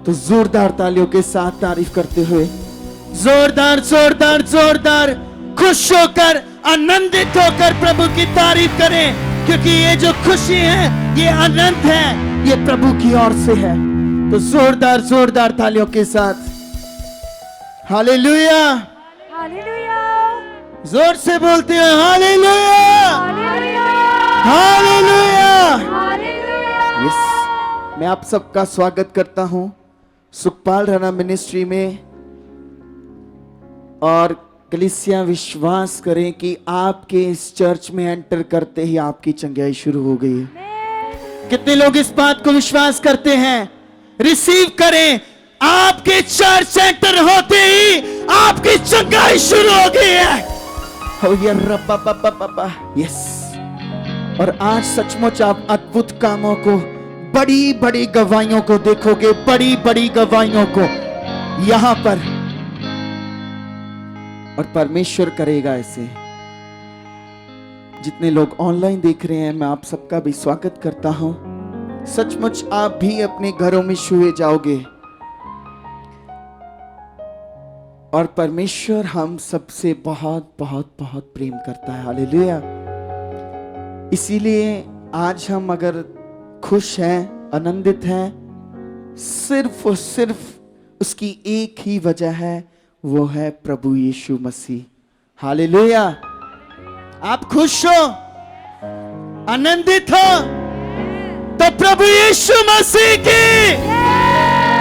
तो जोरदार तालियों के साथ तारीफ करते हुए जोरदार जोरदार जोरदार खुश होकर आनंदित होकर प्रभु की तारीफ करें, क्योंकि ये जो खुशी है, ये आनंद है, ये प्रभु की ओर से है। तो जोरदार जोरदार तालियों के साथ हालेलुया, हालेलुया, जोर से बोलते हैं hallelujah, hallelujah, hallelujah. Hallelujah. Yes, मैं आप सबका स्वागत करता हूं सुखपाल राणा मिनिस्ट्री में। और कलीसिया विश्वास करें कि आपके इस चर्च में एंटर करते ही आपकी चंगाई शुरू हो गई है। कितने लोग इस बात को विश्वास करते हैं? रिसीव करें, आपके चर्च एंटर होते ही आपकी चंगाई शुरू हो गई है। हो ये रब्बा यस। और आज सचमुच आप अद्भुत कामों को, बड़ी बड़ी गवाहियों को देखोगे, बड़ी बड़ी गवाहियों को यहां पर, और परमेश्वर करेगा ऐसे। जितने लोग ऑनलाइन देख रहे हैं, मैं आप सबका भी स्वागत करता हूं। सचमुच आप भी अपने घरों में छुए जाओगे और परमेश्वर हम सबसे बहुत बहुत बहुत प्रेम करता है। हालेलुया। इसीलिए आज हम अगर खुश हैं, आनंदित हैं, सिर्फ और सिर्फ उसकी एक ही वजह है, वो है प्रभु यीशु मसीह। हालेलुया। आप खुश हो, आनंदित हो, तो प्रभु यीशु मसीह की,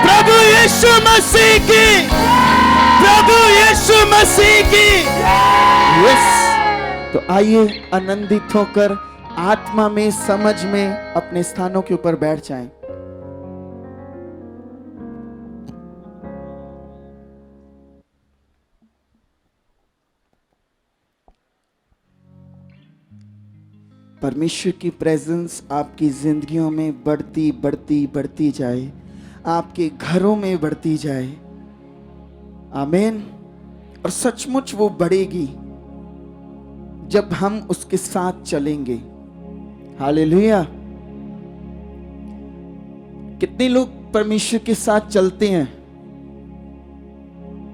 प्रभु यीशु मसीह की, प्रभु यीशु मसीह की। यस। तो आइए आनंदित होकर आत्मा में, समझ में अपने स्थानों के ऊपर बैठ जाएं। परमेश्वर की प्रेजेंस आपकी जिंदगियों में बढ़ती बढ़ती बढ़ती जाए, आपके घरों में बढ़ती जाए। आमीन। और सचमुच वो बढ़ेगी जब हम उसके साथ चलेंगे। हालेलुया। कितने लोग परमेश्वर के साथ चलते हैं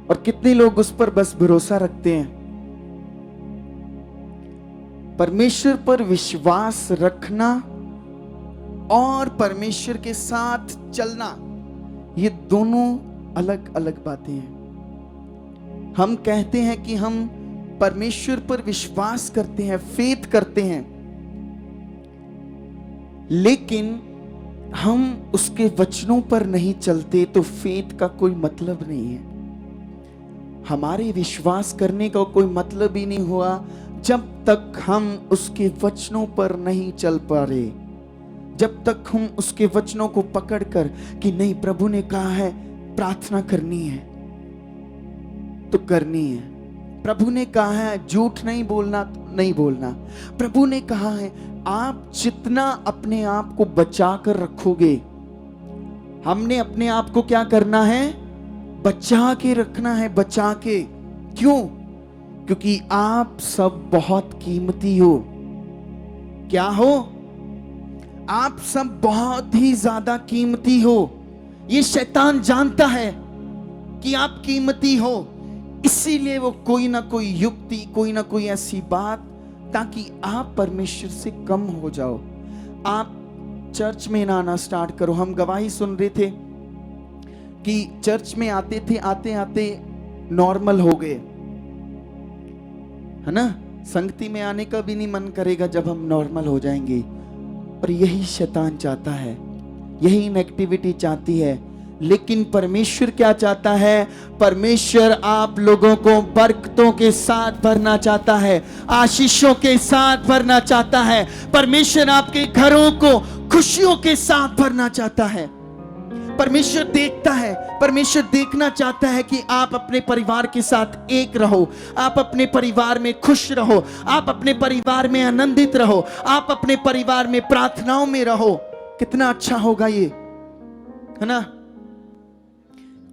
और कितने लोग उस पर बस भरोसा रखते हैं? परमेश्वर पर विश्वास रखना और परमेश्वर के साथ चलना, ये दोनों अलग अलग बातें हैं। हम कहते हैं कि हम परमेश्वर पर विश्वास करते हैं, फेथ करते हैं, लेकिन हम उसके वचनों पर नहीं चलते, तो फेथ का कोई मतलब नहीं है। हमारे विश्वास करने का कोई मतलब ही नहीं हुआ जब तक हम उसके वचनों पर नहीं चल पा रहे। जब तक हम उसके वचनों को पकड़कर कि नहीं, प्रभु ने कहा है प्रार्थना करनी है तो करनी है, प्रभु ने कहा है झूठ नहीं बोलना तो नहीं बोलना, प्रभु ने कहा है आप जितना अपने आप को बचा कर रखोगे, हमने अपने आप को क्या करना है? बचा के रखना है, बचा के। क्यों? क्योंकि आप सब बहुत कीमती हो। क्या हो? आप सब बहुत ही ज्यादा कीमती हो। ये शैतान जानता है कि आप कीमती हो, इसीलिए वो कोई ना कोई युक्ति, कोई ना कोई ऐसी बात, ताकि आप परमेश्वर से कम हो जाओ। आप चर्च में ना आना स्टार्ट करो। हम गवाही सुन रहे थे कि चर्च में आते थे, आते आते नॉर्मल हो गए, है ना? संगति में आने का भी नहीं मन करेगा जब हम नॉर्मल हो जाएंगे। और यही शैतान चाहता है, यही नेगेटिविटी चाहती है। लेकिन परमेश्वर क्या चाहता है? परमेश्वर आप लोगों को बरकतों के साथ भरना चाहता है, आशीषों के साथ भरना चाहता है। परमेश्वर आपके घरों को खुशियों के साथ भरना चाहता है। परमेश्वर देखता है, परमेश्वर देखना चाहता है कि आप अपने परिवार के साथ एक रहो, आप अपने परिवार में खुश रहो, आप अपने परिवार में आनंदित रहो, आप अपने परिवार में प्रार्थनाओं में रहो। कितना अच्छा होगा ये, है ना?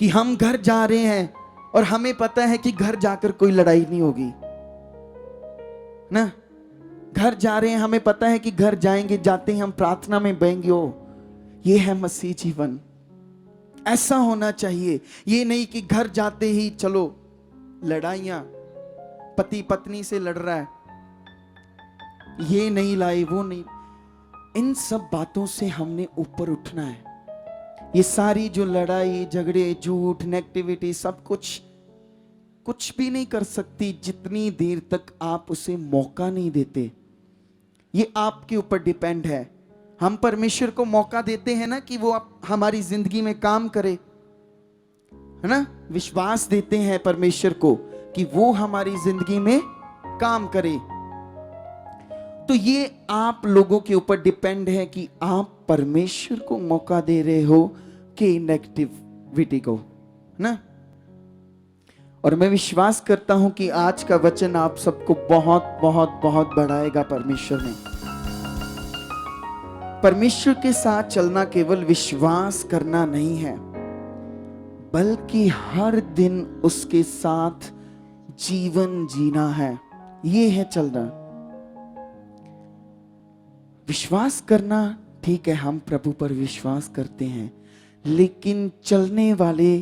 कि हम घर जा रहे हैं और हमें पता है कि घर जाकर कोई लड़ाई नहीं होगी ना। घर जा रहे हैं, हमें पता है कि घर जाएंगे, जाते हैं हम प्रार्थना में बहेंगे। ओ, ये है मसीह जीवन। ऐसा होना चाहिए। ये नहीं कि घर जाते ही चलो लड़ाइयां, पति पत्नी से लड़ रहा है, ये नहीं लाई वो नहीं, इन सब बातों से हमने ऊपर उठना है। ये सारी जो लड़ाई झगड़े झूठ नेगेटिविटी सब कुछ भी नहीं कर सकती जितनी देर तक आप उसे मौका नहीं देते। ये आपके ऊपर डिपेंड है। हम परमेश्वर को मौका देते हैं ना कि वो हमारी जिंदगी में काम करे, है ना, विश्वास देते हैं परमेश्वर को कि वो हमारी जिंदगी में काम करे। तो ये आप लोगों के ऊपर डिपेंड है कि आप परमेश्वर को मौका दे रहे हो कि नेगेटिविटी को, ना। और मैं विश्वास करता हूं कि आज का वचन आप सबको बहुत बहुत बहुत बढ़ाएगा परमेश्वर में। परमेश्वर के साथ चलना केवल विश्वास करना नहीं है, बल्कि हर दिन उसके साथ जीवन जीना है। ये है चलना। विश्वास करना ठीक है, हम प्रभु पर विश्वास करते हैं, लेकिन चलने वाले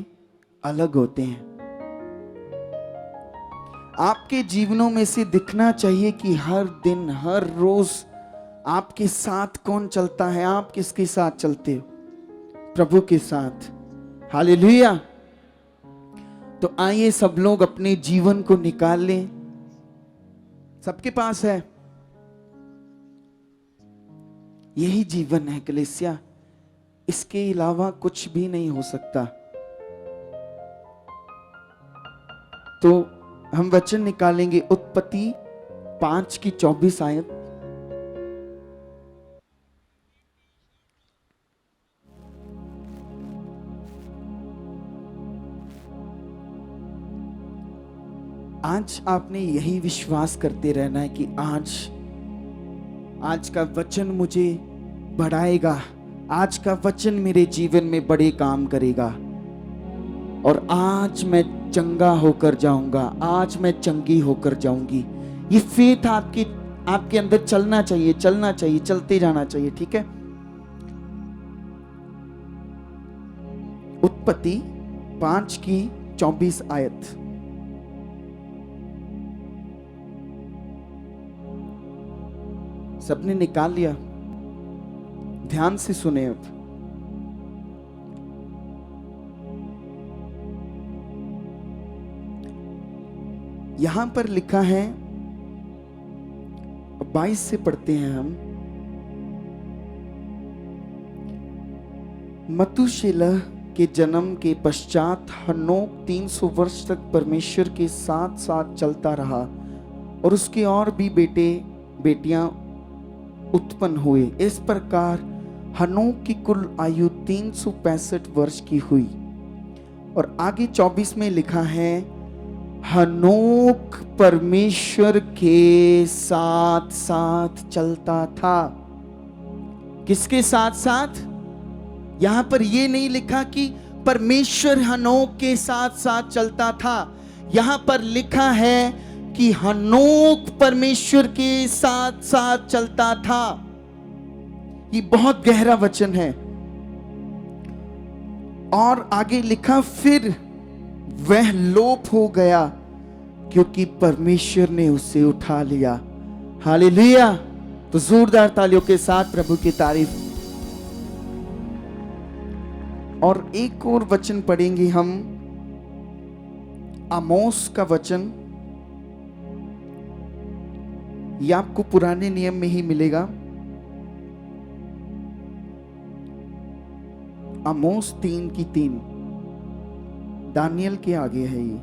अलग होते हैं। आपके जीवनों में से दिखना चाहिए कि हर दिन हर रोज आपके साथ कौन चलता है। आप किसके साथ चलते हो? प्रभु के साथ। हालेलुया। तो आइए सब लोग अपने जीवन को निकाल लें। सबके पास है, यही जीवन है कलीसिया, इसके अलावा कुछ भी नहीं हो सकता। तो हम वचन निकालेंगे उत्पत्ति 5:24 आयत। आज आपने यही विश्वास करते रहना है कि आज का वचन मुझे बढ़ाएगा, आज का वचन मेरे जीवन में बड़े काम करेगा, और आज मैं चंगा होकर जाऊंगा, आज मैं चंगी होकर जाऊंगी। ये फेथ आपके अंदर चलना चाहिए, चलते जाना चाहिए। ठीक है। उत्पत्ति 5:24 आयत। सबने निकाल लिया? ध्यान से सुने। अब यहां पर लिखा है, 22 से पढ़ते हैं हम। मतूशेलह के जन्म के पश्चात हनोक 300 वर्ष तक परमेश्वर के साथ साथ चलता रहा, और उसके और भी बेटे बेटियां उत्पन्न हुए। इस प्रकार हनोक की कुल आयु 365 वर्ष की हुई। और आगे 24 में लिखा है, हनोक परमेश्वर के साथ साथ चलता था। किसके साथ साथ? यहां पर यह नहीं लिखा कि परमेश्वर हनोक के साथ साथ चलता था। यहां पर लिखा है कि हनोक परमेश्वर के साथ साथ चलता था। ये बहुत गहरा वचन है। और आगे लिखा, फिर वह लोप हो गया क्योंकि परमेश्वर ने उसे उठा लिया। हालेलुया। तो जोरदार तालियों के साथ प्रभु की तारीफ। और एक और वचन पढ़ेंगे हम, आमोस का वचन। यह आपको पुराने नियम में ही मिलेगा। आमोस 3:3। दानियल के आगे है ये।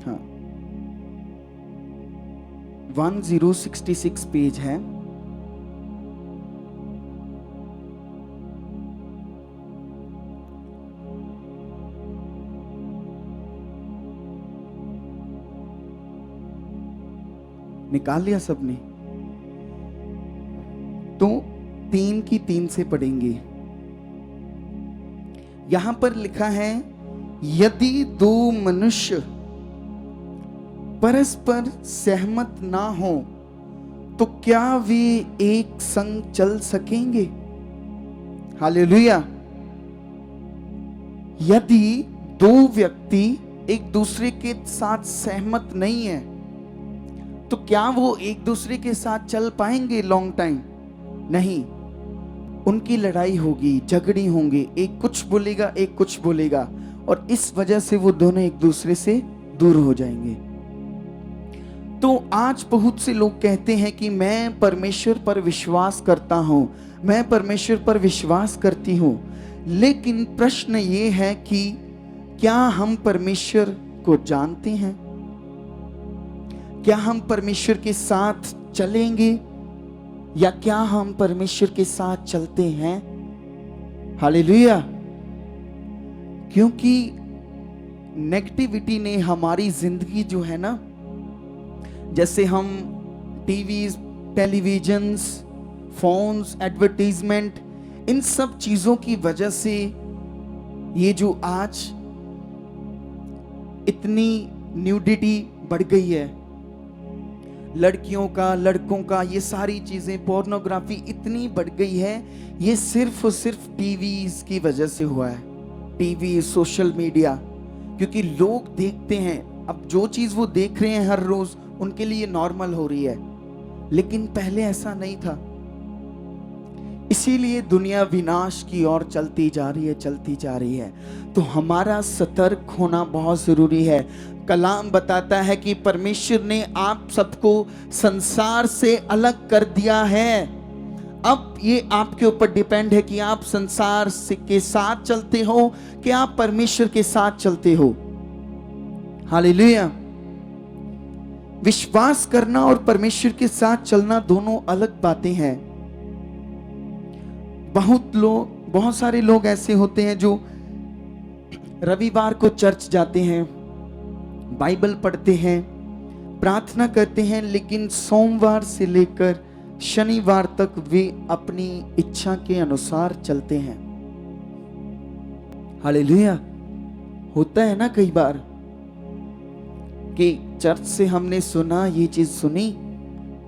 हाँ, 1066 पेज है। निकाल लिया सबने? तो 3:3 से पढ़ेंगे। यहां पर लिखा है, यदि दो मनुष्य परस्पर सहमत ना हो तो क्या वे एक संग चल सकेंगे? हालेलुया। यदि दो व्यक्ति एक दूसरे के साथ सहमत नहीं है तो क्या वो एक दूसरे के साथ चल पाएंगे लॉन्ग टाइम? नहीं, उनकी लड़ाई होगी, झगड़ी होंगे, एक कुछ बोलेगा एक कुछ बोलेगा, और इस वजह से वो दोनों एक दूसरे से दूर हो जाएंगे। तो आज बहुत से लोग कहते हैं कि मैं परमेश्वर पर विश्वास करता हूं, मैं परमेश्वर पर विश्वास करती हूं, लेकिन प्रश्न ये है कि क्या हम परमेश्वर को जानते हैं? क्या हम परमेश्वर के साथ चलेंगे या क्या हम परमेश्वर के साथ चलते हैं? हालेलुया। क्योंकि नेगेटिविटी ने हमारी जिंदगी जो है ना, जैसे हम टीवीज, टेलीविजन्स, फोन्स, एडवर्टाइजमेंट, इन सब चीजों की वजह से ये जो आज इतनी न्यूडिटी बढ़ गई है, लड़कियों का, लड़कों का, ये सारी चीजें, पोर्नोग्राफी इतनी बढ़ गई है, ये सिर्फ और सिर्फ टीवी की वजह से हुआ है। टीवी, सोशल मीडिया, क्योंकि लोग देखते हैं, अब जो चीज वो देख रहे हैं हर रोज उनके लिए नॉर्मल हो रही है, लेकिन पहले ऐसा नहीं था। इसीलिए दुनिया विनाश की ओर चलती जा रही है, चलती जा रही है। तो हमारा सतर्क होना बहुत जरूरी है। कलाम बताता है कि परमेश्वर ने आप सबको संसार से अलग कर दिया है। अब ये आपके ऊपर डिपेंड है कि आप संसार के साथ चलते हो कि आप परमेश्वर के साथ चलते हो। हालेलुया। विश्वास करना और परमेश्वर के साथ चलना दोनों अलग बातें हैं। बहुत सारे लोग ऐसे होते हैं जो रविवार को चर्च जाते हैं, बाइबल पढ़ते हैं, प्रार्थना करते हैं, लेकिन सोमवार से लेकर शनिवार तक वे अपनी इच्छा के अनुसार चलते हैं। हालेलुया। होता है ना कई बार कि चर्च से हमने सुना, ये चीज सुनी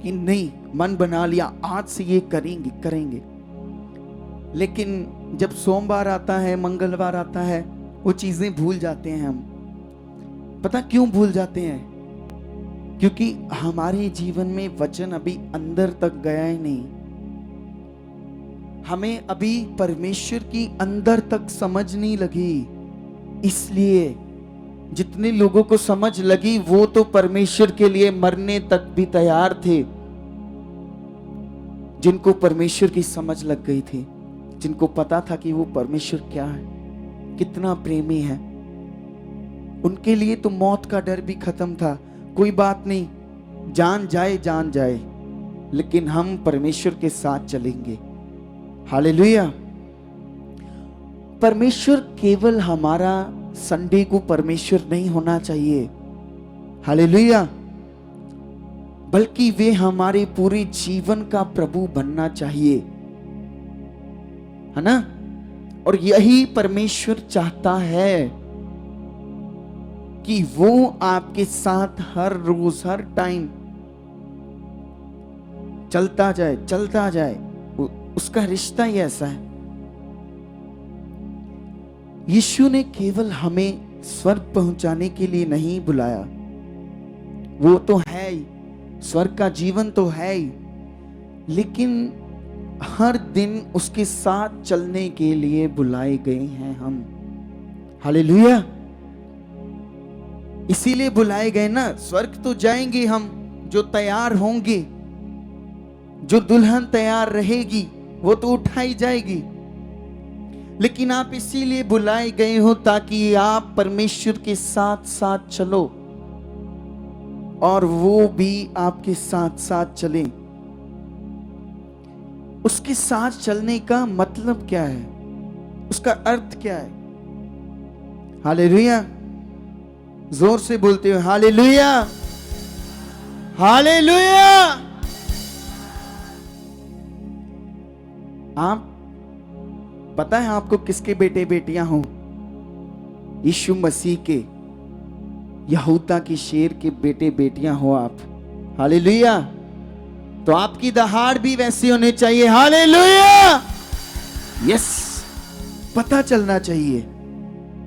कि नहीं, मन बना लिया आज से ये करेंगे, लेकिन जब सोमवार आता है, मंगलवार आता है, वो चीजें भूल जाते हैं हम। पता क्यों भूल जाते हैं? क्योंकि हमारे जीवन में वचन अभी अंदर तक गया ही नहीं। हमें अभी परमेश्वर की अंदर तक समझ नहीं लगी। इसलिए जितने लोगों को समझ लगी वो तो परमेश्वर के लिए मरने तक भी तैयार थे। जिनको परमेश्वर की समझ लग गई थी, जिनको पता था कि वो परमेश्वर क्या है, कितना प्रेमी है, उनके लिए तो मौत का डर भी खत्म था। कोई बात नहीं, जान जाए, लेकिन हम परमेश्वर के साथ चलेंगे। हालेलुया। परमेश्वर केवल हमारा संडे को परमेश्वर नहीं होना चाहिए, हालेलुया, बल्कि वे हमारे पूरे जीवन का प्रभु बनना चाहिए, है ना? और यही परमेश्वर चाहता है कि वो आपके साथ हर रोज, हर टाइम चलता जाए। उसका रिश्ता ही ऐसा है। यीशु ने केवल हमें स्वर्ग पहुंचाने के लिए नहीं बुलाया, वो तो है ही, स्वर्ग का जीवन तो है ही, लेकिन हर दिन उसके साथ चलने के लिए बुलाए गए हैं हम। हालेलुया। इसीलिए बुलाए गए ना। स्वर्ग तो जाएंगे हम, जो तैयार होंगे, जो दुल्हन तैयार रहेगी वो तो उठाई जाएगी, लेकिन आप इसीलिए बुलाए गए हो ताकि आप परमेश्वर के साथ साथ चलो और वो भी आपके साथ साथ चले। उसके साथ चलने का मतलब क्या है? उसका अर्थ क्या है? हालेलुया। जोर से बोलते हो हालेलुया, हालेलुया। आप पता है आपको किसके बेटे बेटियां हो? यीशु मसीह के, यहूदा के शेर के बेटे बेटियां हो आप। हालेलुया। तो आपकी दहाड़ भी वैसी होनी चाहिए। हालेलुया। यस, पता चलना चाहिए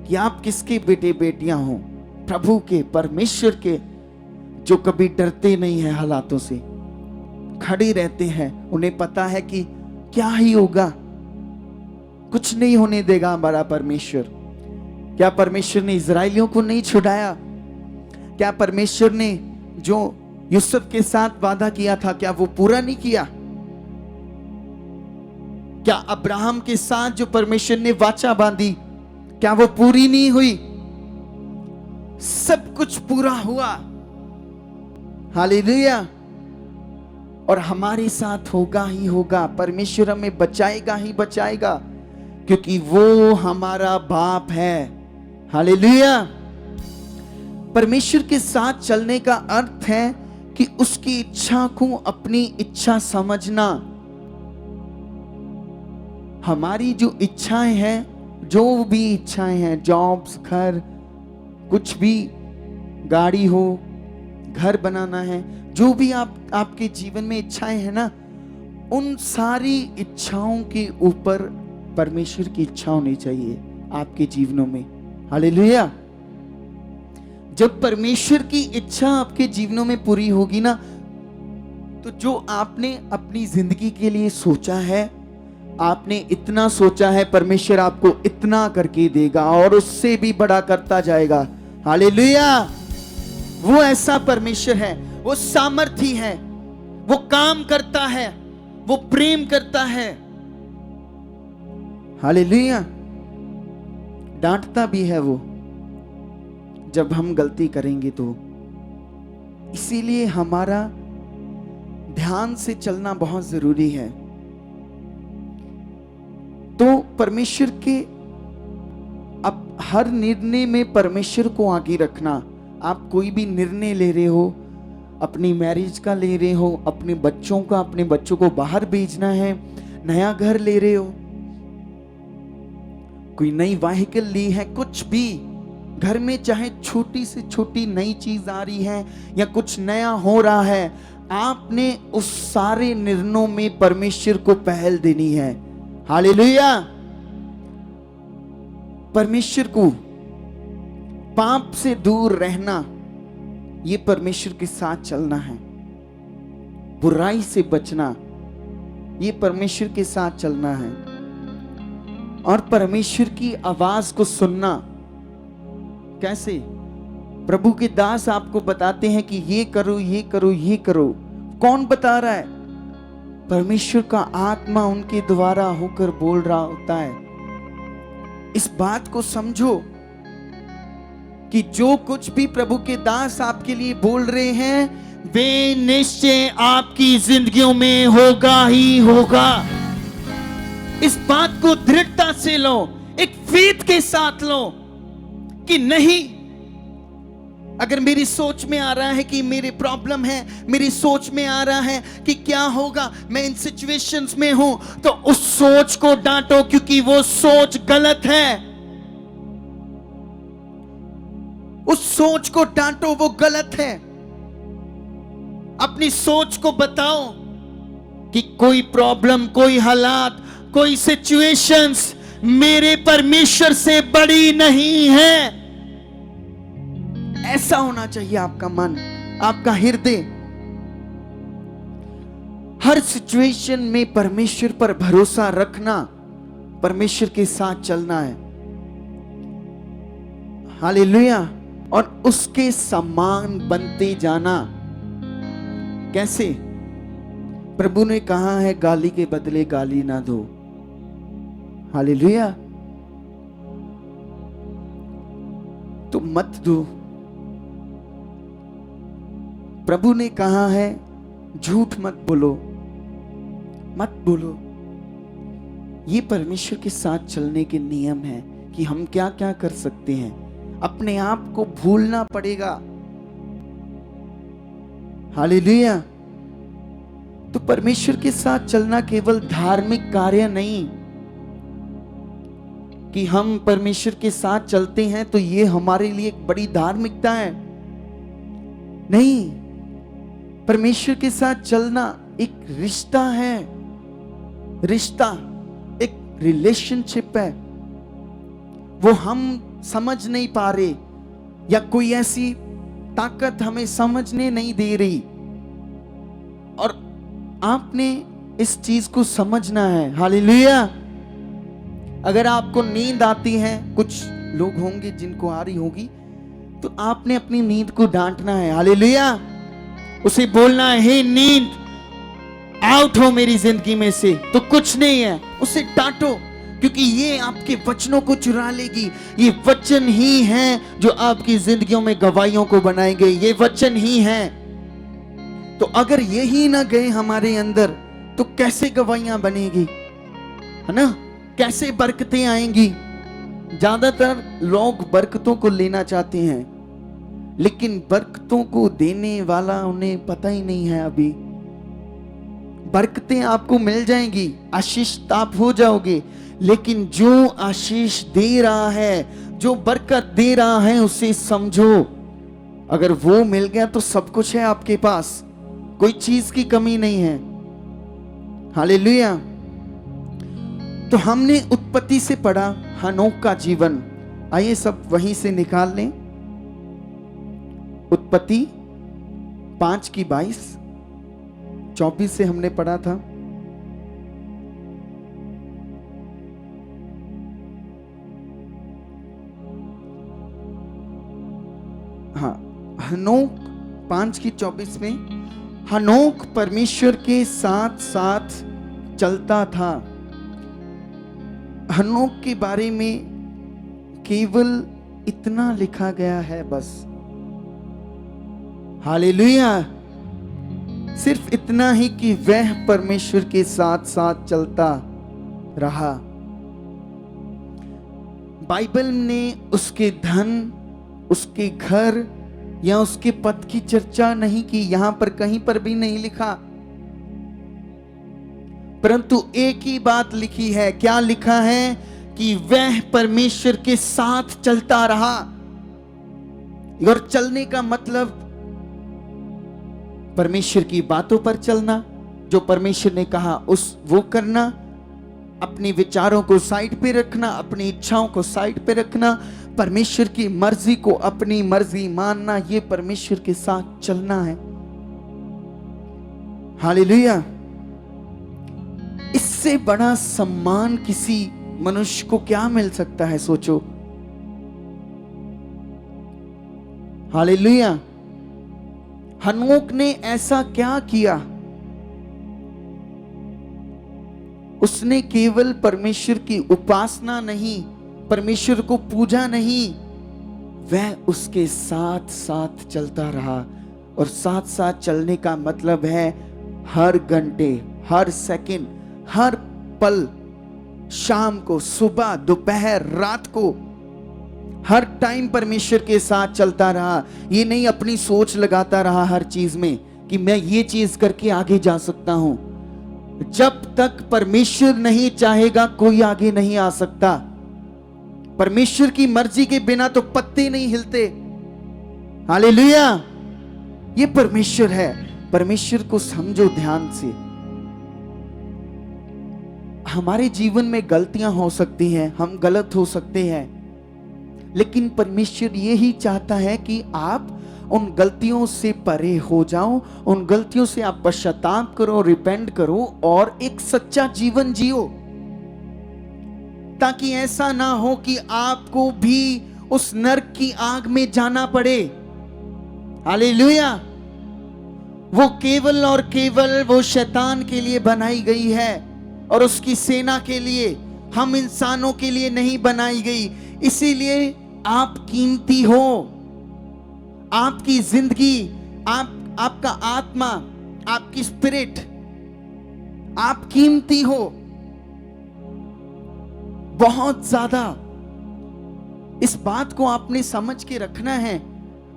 कि आप किसके बेटे बेटियां हो, प्रभु के, परमेश्वर के, जो कभी डरते नहीं है, हालातों से खड़े रहते हैं। उन्हें पता है कि क्या ही होगा, कुछ नहीं होने देगा हमारा परमेश्वर। क्या परमेश्वर ने इजराइलियों को नहीं छुड़ाया? क्या परमेश्वर ने जो यूसुफ के साथ वादा किया था, क्या वो पूरा नहीं किया? क्या अब्राहम के साथ जो परमेश्वर ने वाचा बांधी, क्या वो पूरी नहीं हुई? सब कुछ पूरा हुआ। हालेलुया। और हमारे साथ होगा ही होगा। परमेश्वर हमें बचाएगा ही बचाएगा, क्योंकि वो हमारा बाप है। हालेलुया। परमेश्वर के साथ चलने का अर्थ है कि उसकी इच्छा को अपनी इच्छा समझना। हमारी जो इच्छाएं हैं, जो भी इच्छाएं हैं, जॉब्स, घर, कुछ भी, गाड़ी हो, घर बनाना है, जो भी आपके जीवन में इच्छाएं हैं ना, उन सारी इच्छाओं के ऊपर परमेश्वर की इच्छा होनी चाहिए आपके जीवनों में। हालेलुया। जब परमेश्वर की इच्छा आपके जीवनों में पूरी होगी ना, तो जो आपने अपनी जिंदगी के लिए सोचा है, आपने इतना सोचा है, परमेश्वर आपको इतना करके देगा और उससे भी बड़ा करता जाएगा। हालेलुया। वो ऐसा परमेश्वर है, वो सामर्थी है, वो काम करता है, वो प्रेम करता है। हालेलुया। डांटता भी है वो जब हम गलती करेंगे तो। इसीलिए हमारा ध्यान से चलना बहुत जरूरी है। तो परमेश्वर के अब हर निर्णय में परमेश्वर को आगे रखना। आप कोई भी निर्णय ले रहे हो, अपनी मैरिज का ले रहे हो, अपने बच्चों का, अपने बच्चों को बाहर भेजना है, नया घर ले रहे हो, कोई नई व्हीकल ली है, कुछ भी घर में चाहे छोटी से छोटी नई चीज आ रही है या कुछ नया हो रहा है, आपने उस सारे निर्णयों में परमेश्वर को पहल देनी है। हालेलुया। परमेश्वर को पाप से दूर रहना, ये परमेश्वर के साथ चलना है। बुराई से बचना, ये परमेश्वर के साथ चलना है। और परमेश्वर की आवाज को सुनना। कैसे? प्रभु के दास आपको बताते हैं कि ये करो, ये करो, ये करो। कौन बता रहा है? परमेश्वर का आत्मा उनके द्वारा होकर बोल रहा होता है। इस बात को समझो कि जो कुछ भी प्रभु के दास आपके लिए बोल रहे हैं, वे निश्चय आपकी जिंदगियों में होगा ही होगा। इस बात को दृढ़ता से लो, एक फेथ के साथ लो कि नहीं, अगर मेरी सोच में आ रहा है कि मेरे प्रॉब्लम है, मेरी सोच में आ रहा है कि क्या होगा, मैं इन सिचुएशंस में हूं, तो उस सोच को डांटो, क्योंकि वो सोच गलत है। उस सोच को डांटो, वो गलत है। अपनी सोच को बताओ कि कोई प्रॉब्लम, कोई हालात, कोई सिचुएशंस मेरे परमेश्वर से बड़ी नहीं है। ऐसा होना चाहिए आपका मन, आपका हृदय। हर सिचुएशन में परमेश्वर पर भरोसा रखना, परमेश्वर के साथ चलना है। हालेलुया। और उसके समान बनते जाना। कैसे? प्रभु ने कहा है, गाली के बदले गाली ना दो। हालेलुया। तो मत दो। प्रभु ने कहा है, झूठ मत बोलो, मत बोलो। ये परमेश्वर के साथ चलने के नियम है कि हम क्या क्या कर सकते हैं। अपने आप को भूलना पड़ेगा। हालेलुया। तो परमेश्वर के साथ चलना केवल धार्मिक कार्य नहीं कि हम परमेश्वर के साथ चलते हैं तो ये हमारे लिए एक बड़ी धार्मिकता है। नहीं, परमेश्वर के साथ चलना एक रिश्ता है, रिश्ता एक रिलेशनशिप है, वो हम समझ नहीं पा रहे, या कोई ऐसी ताकत हमें समझने नहीं दे रही। और आपने इस चीज को समझना है। हालेलुया। अगर आपको नींद आती है, कुछ लोग होंगे जिनको आ रही होगी, तो आपने अपनी नींद को डांटना है। हालेलुया। उसे बोलना है, हे नींद आउट हो मेरी जिंदगी में से, तो कुछ नहीं है, उसे डांटो, क्योंकि ये आपके वचनों को चुरा लेगी। ये वचन ही हैं जो आपकी जिंदगियों में गवाहियों को बनाएंगे। ये वचन ही हैं। तो अगर यही ना गए हमारे अंदर, तो कैसे गवाहियां बनेगी, है ना? कैसे बरकतें आएंगी? ज्यादातर लोग बरकतों को लेना चाहते हैं, लेकिन बरकतों को देने वाला उन्हें पता ही नहीं है। अभी बरकतें आपको मिल जाएंगी, आशीष आप हो जाओगे, लेकिन जो आशीष दे रहा है, जो बरकत दे रहा है, उसे समझो। अगर वो मिल गया तो सब कुछ है आपके पास, कोई चीज की कमी नहीं है। हालेलुया। तो हमने उत्पत्ति से पढ़ा हनोक का जीवन। आइए सब वहीं से निकाल लें। उत्पत्ति 5:22, 24 से हमने पढ़ा था। हाँ, हनोक 5:24 में, हनोक परमेश्वर के साथ साथ चलता था। हनोक के बारे में केवल इतना लिखा गया है बस। हालेलुया। सिर्फ इतना ही कि वह परमेश्वर के साथ साथ चलता रहा। बाइबल ने उसके धन, उसके घर या उसके पद की चर्चा नहीं की। यहां पर कहीं पर भी नहीं लिखा, परंतु एक ही बात लिखी है। क्या लिखा है? कि वह परमेश्वर के साथ चलता रहा। और चलने का मतलब परमेश्वर की बातों पर चलना, जो परमेश्वर ने कहा वो करना, अपने विचारों को साइड पे रखना, अपनी इच्छाओं को साइड पे रखना, परमेश्वर की मर्जी को अपनी मर्जी मानना, ये परमेश्वर के साथ चलना है। हालेलुया। इससे बड़ा सम्मान किसी मनुष्य को क्या मिल सकता है? सोचो। हालेलुया। हनोक ने ऐसा क्या किया? उसने केवल परमेश्वर की उपासना नहीं, परमेश्वर को पूजा नहीं, वह उसके साथ साथ चलता रहा। और साथ साथ चलने का मतलब है हर घंटे, हर सेकंड, हर पल, शाम को, सुबह, दोपहर, रात को, हर टाइम परमेश्वर के साथ चलता रहा। ये नहीं अपनी सोच लगाता रहा हर चीज में कि मैं ये चीज करके आगे जा सकता हूं। जब तक परमेश्वर नहीं चाहेगा, कोई आगे नहीं आ सकता। परमेश्वर की मर्जी के बिना तो पत्ते नहीं हिलते। हालेलुया। ये परमेश्वर है। परमेश्वर को समझो ध्यान से। हमारे जीवन में गलतियां हो सकती हैं, हम गलत हो सकते हैं, लेकिन परमेश्वर यही चाहता है कि आप उन गलतियों से परे हो जाओ, उन गलतियों से आप पश्चाताप करो, रिपेंट करो और एक सच्चा जीवन जियो, ताकि ऐसा ना हो कि आपको भी उस नरक की आग में जाना पड़े। हालेलुया। वो केवल और केवल वो शैतान के लिए बनाई गई है और उसकी सेना के लिए, हम इंसानों के लिए नहीं बनाई गई। इसीलिए आप कीमती हो। आपकी जिंदगी, आपका आत्मा, आपकी स्पिरिट, आप कीमती हो बहुत ज्यादा। इस बात को आपने समझ के रखना है।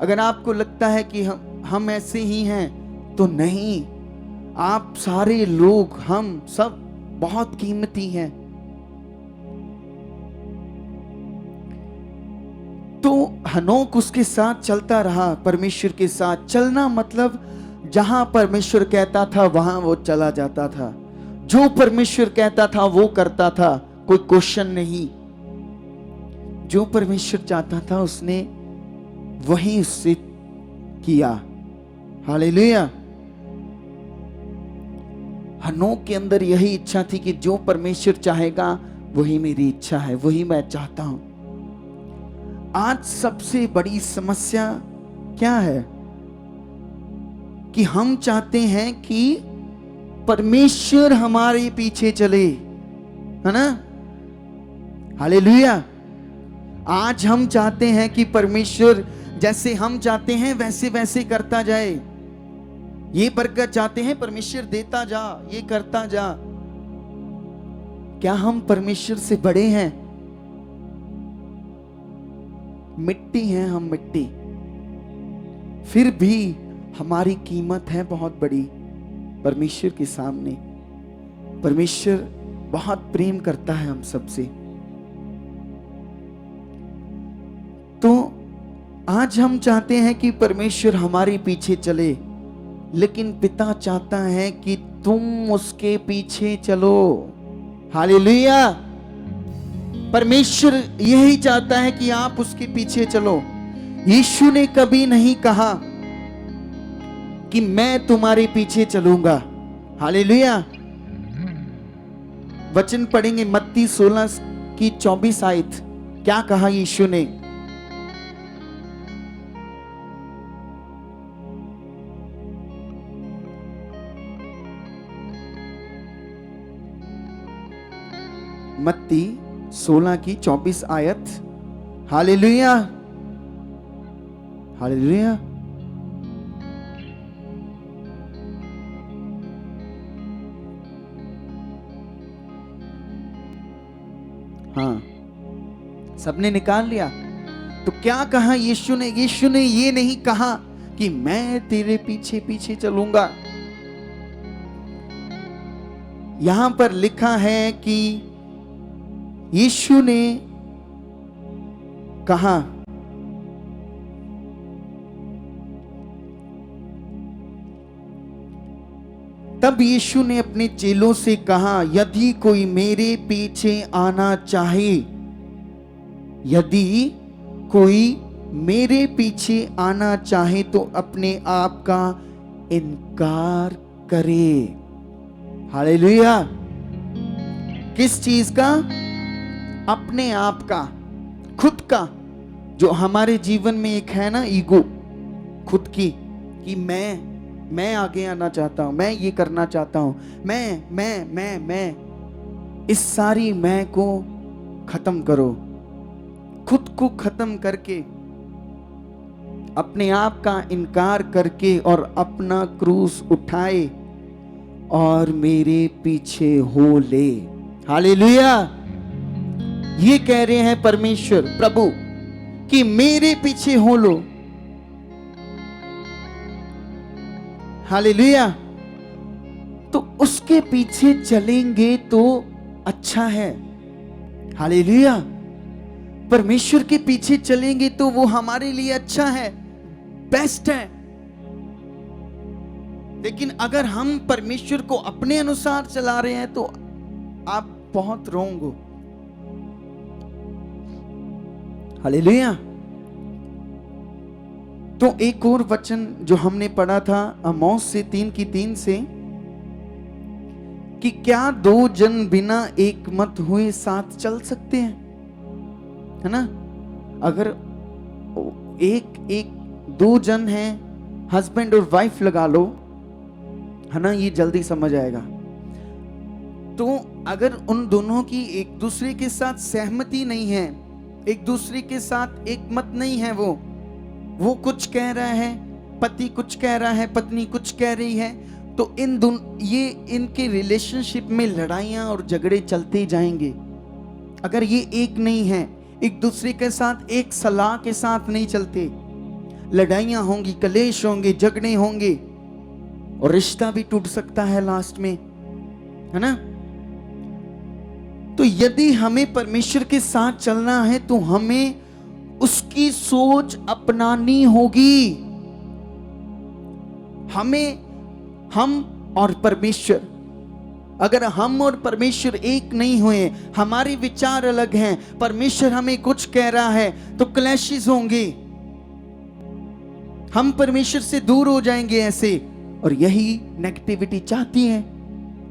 अगर आपको लगता है कि हम ऐसे ही हैं, तो नहीं। आप सारे लोग, हम सब बहुत कीमती हैं। तो हनोक उसके साथ चलता रहा। परमेश्वर के साथ चलना मतलब जहां परमेश्वर कहता था वहां वो चला जाता था, जो परमेश्वर कहता था वो करता था, कोई क्वेश्चन नहीं। जो परमेश्वर चाहता था उसने वही उससे किया। हालेलुया। हनोक के अंदर यही इच्छा थी कि जो परमेश्वर चाहेगा वही मेरी इच्छा है, वही मैं चाहता हूं। आज सबसे बड़ी समस्या क्या है कि हम चाहते हैं कि परमेश्वर हमारे पीछे चले, है ना। हालेलुया। आज हम चाहते हैं कि परमेश्वर जैसे हम चाहते हैं वैसे वैसे करता जाए। ये बरकत चाहते हैं, परमेश्वर देता जा, ये करता जा। क्या हम परमेश्वर से बड़े हैं? मिट्टी हैं हम, मिट्टी। फिर भी हमारी कीमत है बहुत बड़ी परमेश्वर के सामने। परमेश्वर बहुत प्रेम करता है हम सबसे। तो आज हम चाहते हैं कि परमेश्वर हमारे पीछे चले, लेकिन पिता चाहता है कि तुम उसके पीछे चलो। हालेलुया। परमेश्वर यही चाहता है कि आप उसके पीछे चलो। यीशु ने कभी नहीं कहा कि मैं तुम्हारे पीछे चलूंगा। हालेलुया। वचन पढ़ेंगे मत्ती 16 की 24 आयत। क्या कहा यीशु ने? मत्ती 16 की 24 आयत। हालेलुया। हालेलुया। हाँ, सबने निकाल लिया। तो क्या कहा यीशु ने? यीशु ने ये नहीं कहा कि मैं तेरे पीछे पीछे चलूंगा। यहां पर लिखा है कि यीशु ने कहा, तब यीशु ने अपने चेलों से कहा, यदि कोई मेरे पीछे आना चाहे, यदि कोई मेरे पीछे आना चाहे तो अपने आप का इनकार करे। हालेलुया। किस चीज का? अपने आप का, खुद का। जो हमारे जीवन में एक है ना, ईगो, खुद की, कि मैं आगे आना चाहता हूं, मैं ये करना चाहता हूं, मैं। इस सारी मैं को खत्म करो। खुद को खत्म करके, अपने आप का इनकार करके और अपना क्रूस उठाए और मेरे पीछे हो ले। हालेलुया। ये कह रहे हैं परमेश्वर प्रभु कि मेरे पीछे हो लो। हालेलुया। तो उसके पीछे चलेंगे तो अच्छा है। हालेलुया। परमेश्वर के पीछे चलेंगे तो वो हमारे लिए अच्छा है, बेस्ट है। लेकिन अगर हम परमेश्वर को अपने अनुसार चला रहे हैं तो आप बहुत रोंग हो। हालेलुया। तो एक और वचन जो हमने पढ़ा था आमोस से 3:3 से, कि क्या दो जन बिना एक मत हुए साथ चल सकते हैं, है ना। अगर एक दो जन हैं, हस्बैंड और वाइफ लगा लो, है ना, ये जल्दी समझ आएगा। तो अगर उन दोनों की एक दूसरे के साथ सहमति नहीं है, एक दूसरे के साथ एक मत नहीं है, वो कुछ कह रहा है, पति कुछ कह रहा है, पत्नी कुछ कह रही है, तो इनके रिलेशनशिप में लड़ाइयां और झगड़े चलते जाएंगे। अगर ये एक नहीं है, एक दूसरे के साथ एक सलाह के साथ नहीं चलते, लड़ाइयां होंगी, कलेश होंगे, झगड़े होंगे और रिश्ता भी टूट सकता है लास्ट में, है ना। तो यदि हमें परमेश्वर के साथ चलना है तो हमें उसकी सोच अपनानी होगी। हम और परमेश्वर, अगर हम और परमेश्वर एक नहीं हुए, हमारे विचार अलग हैं, परमेश्वर हमें कुछ कह रहा है तो क्लैशेस होंगे, हम परमेश्वर से दूर हो जाएंगे ऐसे। और यही नेगेटिविटी चाहती है।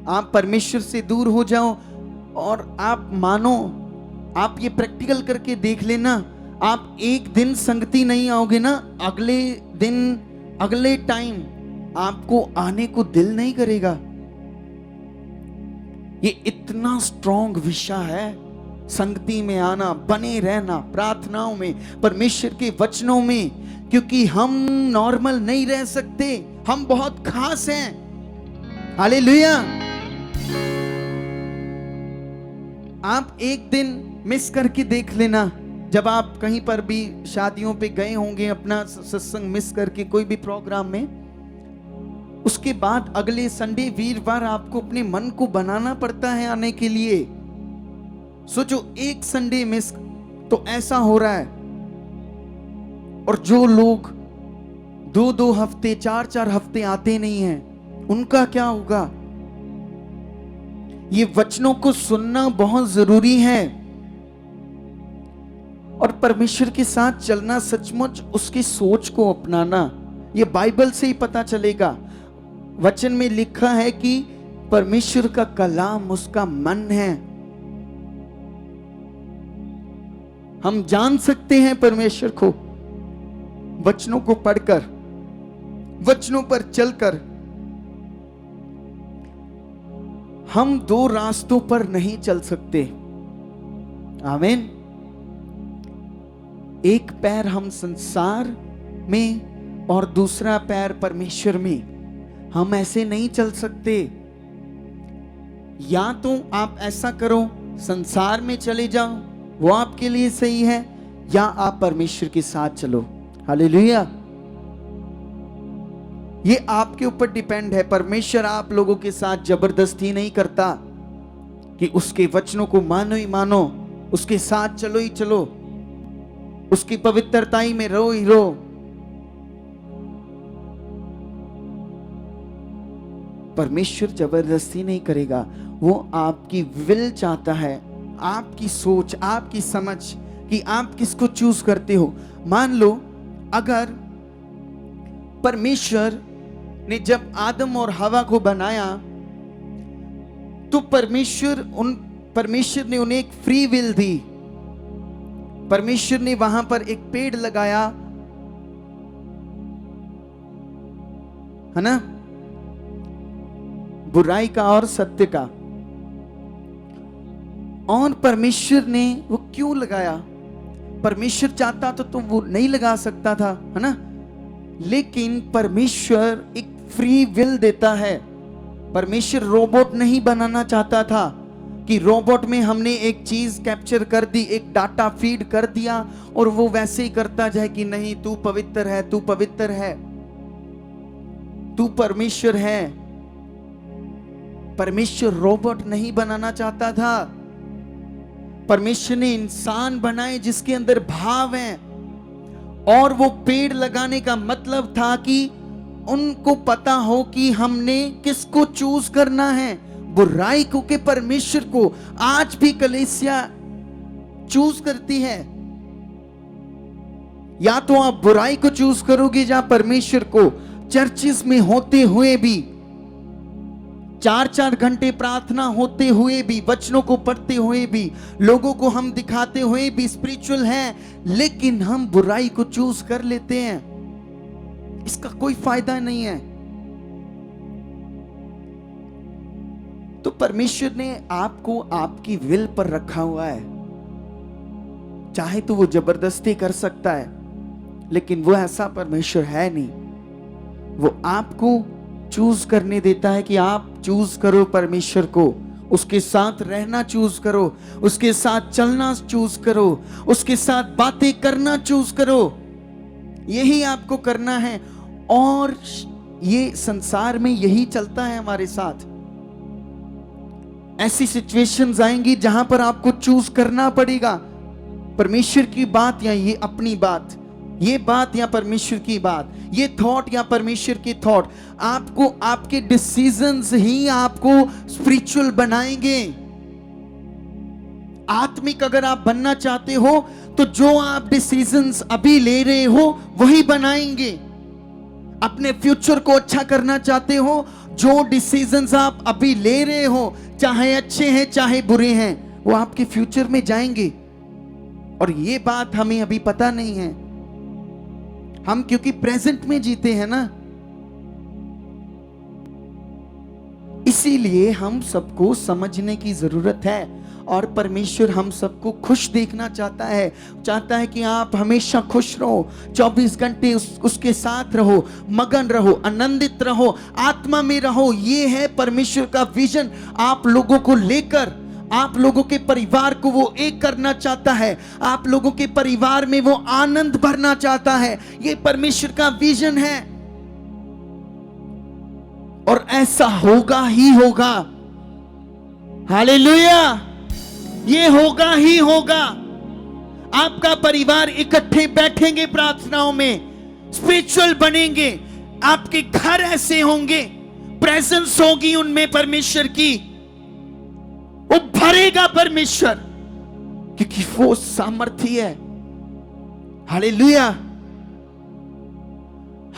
आप परमेश्वर से दूर हो जाओ और आप मानो, आप ये प्रैक्टिकल करके देख लेना, आप एक दिन संगति नहीं आओगे ना, अगले दिन अगले टाइम आपको आने को दिल नहीं करेगा। ये इतना स्ट्रॉन्ग विषय है, संगति में आना, बने रहना, प्रार्थनाओं में, परमेश्वर के वचनों में, क्योंकि हम नॉर्मल नहीं रह सकते, हम बहुत खास हैं। हालेलुया। आप एक दिन मिस करके देख लेना, जब आप कहीं पर भी शादियों पे गए होंगे, अपना सत्संग मिस करके कोई भी प्रोग्राम में, उसके बाद अगले संडे वीरवार आपको अपने मन को बनाना पड़ता है आने के लिए। सोचो, एक संडे मिस तो ऐसा हो रहा है। और जो लोग 2-2 हफ्ते 4-4 हफ्ते आते नहीं हैं, उनका क्या होगा? ये वचनों को सुनना बहुत जरूरी है और परमेश्वर के साथ चलना, सचमुच उसकी सोच को अपनाना, ये बाइबल से ही पता चलेगा। वचन में लिखा है कि परमेश्वर का कलाम उसका मन है। हम जान सकते हैं परमेश्वर को वचनों को पढ़कर, वचनों पर चलकर। हम 2 रास्तों पर नहीं चल सकते। आमीन। एक पैर हम संसार में और दूसरा पैर परमेश्वर में, हम ऐसे नहीं चल सकते। या तो आप ऐसा करो, संसार में चले जाओ, वो आपके लिए सही है, या आप परमेश्वर के साथ चलो। हालेलुया। ये आपके ऊपर डिपेंड है। परमेश्वर आप लोगों के साथ जबरदस्ती नहीं करता कि उसके वचनों को मानो ही मानो, उसके साथ चलो ही चलो, उसकी पवित्रताई में रहो ही रहो। परमेश्वर जबरदस्ती नहीं करेगा, वो आपकी विल चाहता है, आपकी सोच, आपकी समझ कि आप किसको चूज करते हो। मान लो, अगर परमेश्वर ने जब आदम और हवा को बनाया तो परमेश्वर ने उन्हें एक फ्री विल दी। परमेश्वर ने वहां पर एक पेड़ लगाया, है ना, बुराई का और सत्य का। और परमेश्वर ने वो क्यों लगाया? परमेश्वर चाहता तो वो नहीं लगा सकता था, है ना। लेकिन परमेश्वर एक फ्री विल देता है। परमेश्वर रोबोट नहीं बनाना चाहता था कि रोबोट में हमने एक चीज कैप्चर कर दी, एक डाटा फीड कर दिया और वो वैसे ही करता जाए कि नहीं तू पवित्र है, तू पवित्र है, तू परमेश्वर है। परमेश्वर रोबोट नहीं बनाना चाहता था। परमेश्वर ने इंसान बनाए जिसके अंदर भाव है, और वो पेड़ लगाने का मतलब था कि उनको पता हो कि हमने किसको चूज करना है, बुराई को कि परमेश्वर को। आज भी कलीसिया चूज करती है, या तो आप बुराई को चूज करोगे या परमेश्वर को। चर्चिस में होते हुए भी, 4-4 घंटे प्रार्थना होते हुए भी, वचनों को पढ़ते हुए भी, लोगों को हम दिखाते हुए भी स्पिरिचुअल हैं, लेकिन हम बुराई को चूज कर लेते हैं। इसका कोई फायदा नहीं है। तो परमेश्वर ने आपको आपकी विल पर रखा हुआ है। चाहे तो वो जबरदस्ती कर सकता है, लेकिन वो ऐसा परमेश्वर है नहीं। वो आपको चूज करने देता है कि आप चूज करो परमेश्वर को, उसके साथ रहना चूज करो, उसके साथ चलना चूज करो, उसके साथ बातें करना चूज करो। यही आपको करना है। और ये संसार में यही चलता है हमारे साथ। ऐसी सिचुएशंस आएंगी जहां पर आपको चूज करना पड़ेगा, परमेश्वर की बात या ये अपनी बात। ये बात या परमेश्वर की बात, ये थॉट या परमेश्वर की थॉट, आपको आपके डिसीजंस ही आपको स्पिरिचुअल बनाएंगे। आत्मिक अगर आप बनना चाहते हो तो जो आप डिसीजंस अभी ले रहे हो वही बनाएंगे। अपने फ्यूचर को अच्छा करना चाहते हो, जो डिसीजंस आप अभी ले रहे हो, चाहे अच्छे हैं चाहे बुरे हैं, वो आपके फ्यूचर में जाएंगे। और ये बात हमें अभी पता नहीं है, हम क्योंकि प्रेजेंट में जीते हैं ना, इसीलिए हम सबको समझने की जरूरत है। और परमेश्वर हम सबको खुश देखना चाहता है कि आप हमेशा खुश रहो, 24 घंटे उसके साथ रहो, मगन रहो, आनंदित रहो, आत्मा में रहो। ये है परमेश्वर का विजन आप लोगों को लेकर। आप लोगों के परिवार को वो एक करना चाहता है, आप लोगों के परिवार में वो आनंद भरना चाहता है। ये परमेश्वर का विजन है और ऐसा होगा ही होगा। हालेलुया, ये होगा ही होगा। आपका परिवार इकट्ठे बैठेंगे प्रार्थनाओं में, स्पिरिचुअल बनेंगे, आपके घर ऐसे होंगे, प्रेजेंस होगी उनमें परमेश्वर की, वो भरेगा परमेश्वर, क्योंकि वो सामर्थ्य है। हालेलुया।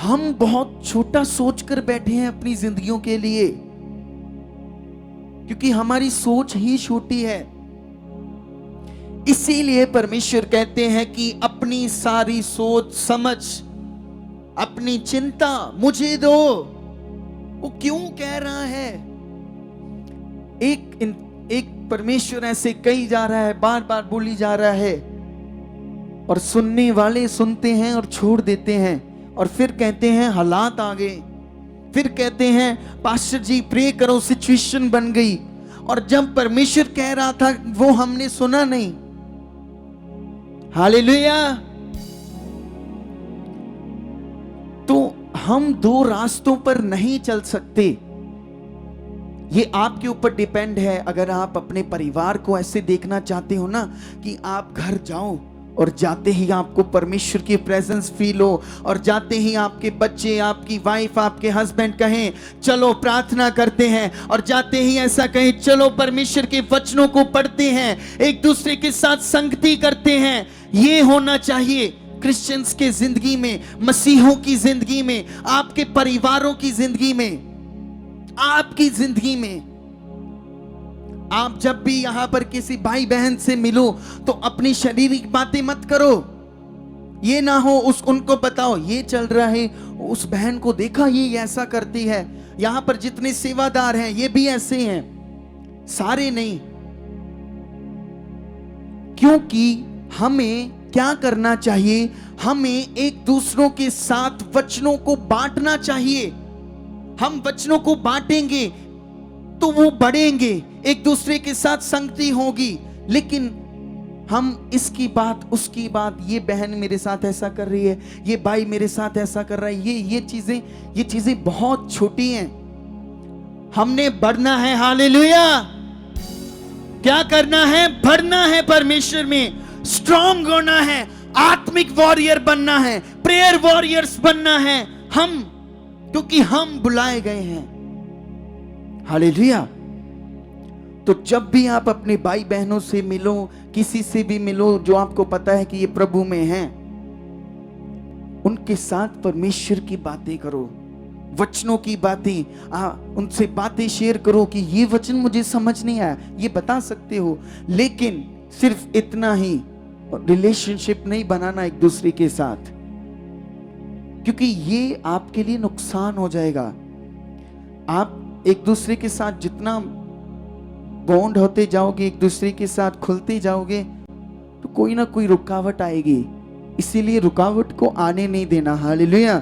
हम बहुत छोटा सोचकर बैठे हैं अपनी जिंदगियों के लिए, क्योंकि हमारी सोच ही छोटी है। इसीलिए परमेश्वर कहते हैं कि अपनी सारी सोच समझ, अपनी चिंता मुझे दो। वो क्यों कह रहा है? एक परमेश्वर ऐसे कही जा रहा है, बार बार बोली जा रहा है, और सुनने वाले सुनते हैं और छोड़ देते हैं, और फिर कहते हैं हालात आ गए, फिर कहते हैं पास्टर जी प्रे करो, सिचुएशन बन गई। और जब परमेश्वर कह रहा था वो हमने सुना नहीं। हालेलुया। तो हम दो रास्तों पर नहीं चल सकते, ये आपके ऊपर डिपेंड है। अगर आप अपने परिवार को ऐसे देखना चाहते हो ना कि आप घर जाओ और जाते ही आपको परमेश्वर की प्रेजेंस फील हो, और जाते ही आपके बच्चे, आपकी वाइफ, आपके हस्बैंड कहें चलो प्रार्थना करते हैं, और जाते ही ऐसा कहें चलो परमेश्वर के वचनों को पढ़ते हैं, एक दूसरे के साथ संगति करते हैं, ये होना चाहिए क्रिश्चियंस के जिंदगी में, मसीहों की जिंदगी में, आपके परिवारों की जिंदगी में, आपकी जिंदगी में। आप जब भी यहां पर किसी भाई बहन से मिलो तो अपनी शारीरिक बातें मत करो। ये ना हो उनको बताओ ये चल रहा है, उस बहन को देखा ये ऐसा करती है, यहां पर जितने सेवादार हैं ये भी ऐसे हैं, सारे नहीं। क्योंकि हमें क्या करना चाहिए? हमें एक दूसरों के साथ वचनों को बांटना चाहिए। हम वचनों को बांटेंगे तो वो बढ़ेंगे, एक दूसरे के साथ संगति होगी। लेकिन हम इसकी बात उसकी बात, ये बहन मेरे साथ ऐसा कर रही है, ये भाई मेरे साथ ऐसा कर रहा है, ये चीजें बहुत छोटी हैं। हमने बढ़ना है। हालेलुया। क्या करना है? बढ़ना है, परमेश्वर में स्ट्रांग होना है, आत्मिक वॉरियर बनना है, प्रेयर वॉरियर्स बनना है हम, क्योंकि हम बुलाए गए हैं। हालेलुया। तो जब भी आप अपने भाई बहनों से मिलो, किसी से भी मिलो जो आपको पता है कि ये प्रभु में हैं, उनके साथ परमेश्वर की बातें करो, वचनों की बातें, उनसे बातें शेयर करो कि ये वचन मुझे समझ नहीं आया, ये बता सकते हो। लेकिन सिर्फ इतना ही, रिलेशनशिप नहीं बनाना एक दूसरे के साथ, क्योंकि ये आपके लिए नुकसान हो जाएगा। आप एक दूसरे के साथ जितना बॉन्ड होते जाओगे, एक दूसरे के साथ खुलते जाओगे, तो कोई ना कोई रुकावट आएगी। इसीलिए रुकावट को आने नहीं देना। हालेलुया।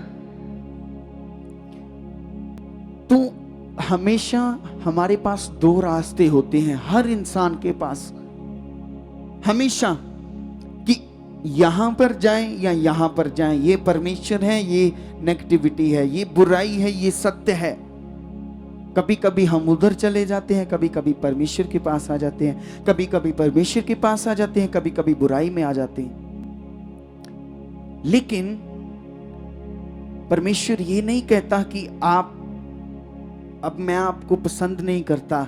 तो हमेशा हमारे पास दो रास्ते होते हैं, हर इंसान के पास, हमेशा, कि यहां पर जाएं या यहां पर जाएं। ये परमेश्वर है, ये नेगेटिविटी है, ये बुराई है, ये सत्य है। कभी कभी हम उधर चले जाते हैं, कभी कभी परमेश्वर के पास आ जाते हैं, कभी कभी परमेश्वर के पास आ जाते हैं, कभी कभी बुराई में आ जाते हैं। लेकिन परमेश्वर ये नहीं कहता कि अब मैं आपको पसंद नहीं करता।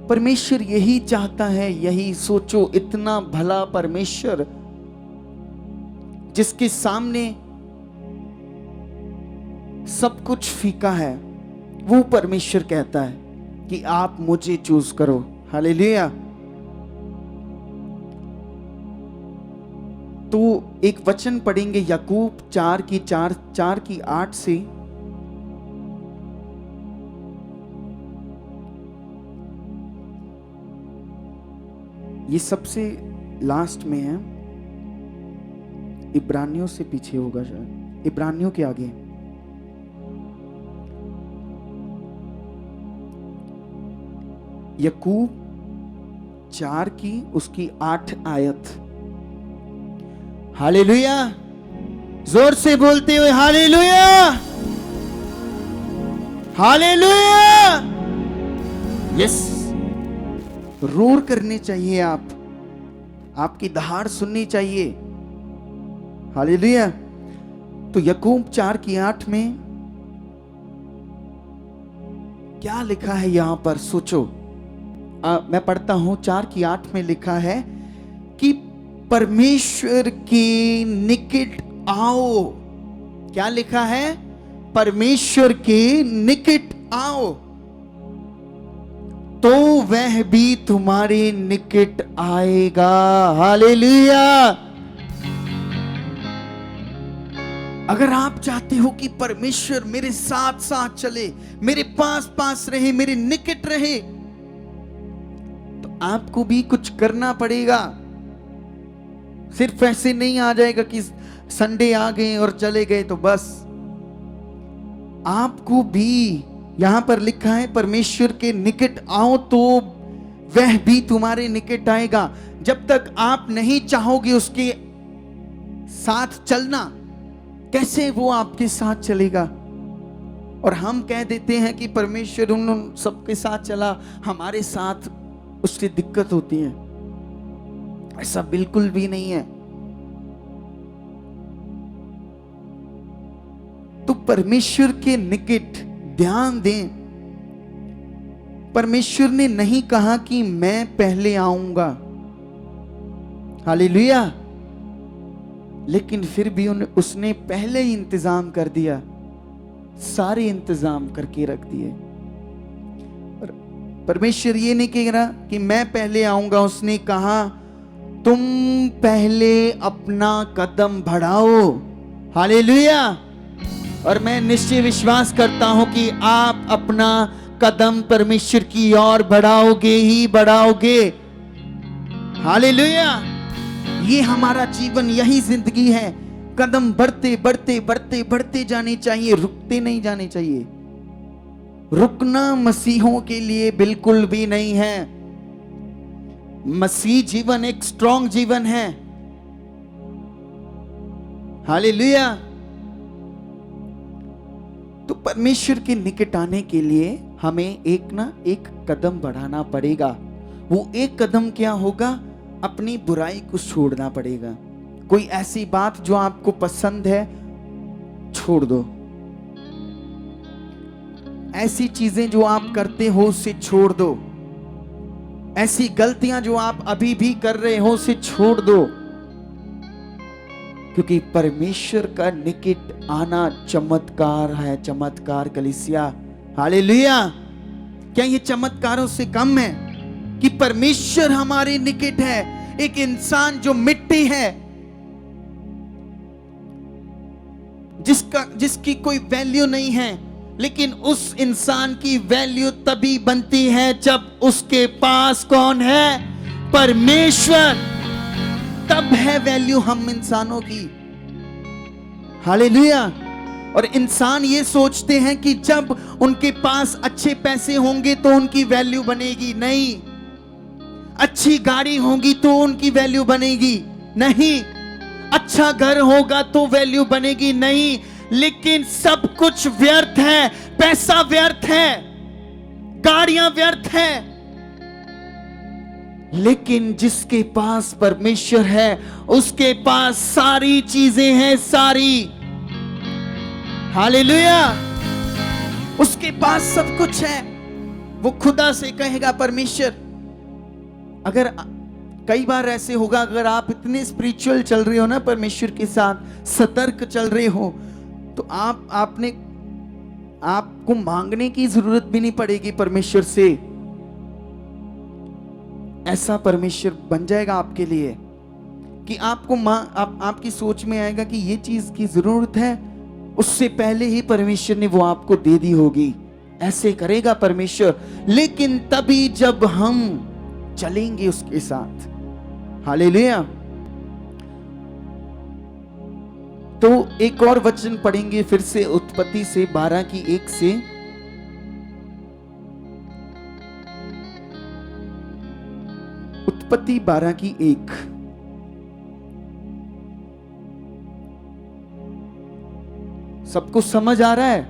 परमेश्वर यही चाहता है, यही सोचो, इतना भला परमेश्वर जिसके सामने सब कुछ फीका है, वो परमेश्वर कहता है कि आप मुझे चूज करो। हालेलुया। तो एक वचन पढ़ेंगे याकूब 4:8 से। ये सबसे लास्ट में है, इब्रानियों से पीछे होगा शायद, इब्रानियों के आगे। याकूब 4 की उसकी 8 आयत। हालेलुया। जोर से बोलते हुए हालेलुया, हालेलुया। यस, रोर करने चाहिए, आपकी दहाड़ सुननी चाहिए। हालेलुया। तो याकूब 4:8 में क्या लिखा है यहां पर सोचो। मैं पढ़ता हूं। 4:8 में लिखा है कि परमेश्वर के निकट आओ। क्या लिखा है? परमेश्वर के निकट आओ तो वह भी तुम्हारे निकट आएगा। हालेलुया। अगर आप चाहते हो कि परमेश्वर मेरे साथ साथ चले, मेरे पास पास रहे, मेरे निकट रहे, तो आपको भी कुछ करना पड़ेगा। सिर्फ ऐसे नहीं आ जाएगा कि संडे आ गए और चले गए तो बस। आपको भी, यहां पर लिखा है परमेश्वर के निकट आओ तो वह भी तुम्हारे निकट आएगा। जब तक आप नहीं चाहोगे उसके साथ चलना, कैसे वो आपके साथ चलेगा? और हम कह देते हैं कि परमेश्वर उन सबके साथ चला, हमारे साथ उससे दिक्कत होती है। ऐसा बिल्कुल भी नहीं है। तो परमेश्वर के निकट ध्यान दें। परमेश्वर ने नहीं कहा कि मैं पहले आऊंगा। हालेलुया। लेकिन फिर भी उसने पहले ही इंतजाम कर दिया, सारे इंतजाम करके रख दिए। परमेश्वर ये नहीं कह रहा कि मैं पहले आऊंगा, उसने कहा तुम पहले अपना कदम बढ़ाओ। हालेलुया। और मैं निश्चय विश्वास करता हूं कि आप अपना कदम परमेश्वर की ओर बढ़ाओगे ही बढ़ाओगे। हालेलुया। ये हमारा जीवन, यही जिंदगी है। कदम बढ़ते बढ़ते बढ़ते बढ़ते जाने चाहिए, रुकते नहीं जाने चाहिए। रुकना मसीहों के लिए बिल्कुल भी नहीं है। मसीह जीवन एक स्ट्रॉन्ग जीवन है। हालेलुया। तो परमेश्वर के निकट आने के लिए हमें एक कदम बढ़ाना पड़ेगा। वो एक कदम क्या होगा? अपनी बुराई को छोड़ना पड़ेगा। कोई ऐसी बात जो आपको पसंद है, छोड़ दो। ऐसी चीजें जो आप करते हो, उसे छोड़ दो। ऐसी गलतियां जो आप अभी भी कर रहे हो, उसे छोड़ दो। क्योंकि परमेश्वर का निकट आना चमत्कार है। चमत्कार कलीसिया। हालेलुया। क्या ये चमत्कारों से कम है कि परमेश्वर हमारे निकट है? एक इंसान जो मिट्टी है, जिसकी कोई वैल्यू नहीं है, लेकिन उस इंसान की वैल्यू तभी बनती है जब उसके पास कौन है? परमेश्वर। तब है वैल्यू हम इंसानों की। हालेलुया। और इंसान ये सोचते हैं कि जब उनके पास अच्छे पैसे होंगे तो उनकी वैल्यू बनेगी। नहीं। अच्छी गाड़ी होगी तो उनकी वैल्यू बनेगी। नहीं। अच्छा घर होगा तो वैल्यू बनेगी। नहीं। लेकिन सब कुछ व्यर्थ है। पैसा व्यर्थ है, गाड़ियां व्यर्थ है, लेकिन जिसके पास परमेश्वर है उसके पास सारी चीजें हैं, सारी। हालेलुया। उसके पास सब कुछ है। वो खुदा से कहेगा परमेश्वर, अगर कई बार ऐसे होगा, अगर आप इतने स्पिरिचुअल चल रहे हो ना, परमेश्वर के साथ सतर्क चल रहे हो, तो आपको मांगने की जरूरत भी नहीं पड़ेगी परमेश्वर से। ऐसा परमेश्वर बन जाएगा आपके लिए कि आपकी सोच में आएगा कि ये चीज की जरूरत है, उससे पहले ही परमेश्वर ने वो आपको दे दी होगी। ऐसे करेगा परमेश्वर, लेकिन तभी जब हम चलेंगे उसके साथ। हालेलुया। तो एक और वचन पढ़ेंगे फिर से, उत्पत्ति से 12:1 से। उत्पत्ति 12:1। सबको समझ आ रहा है?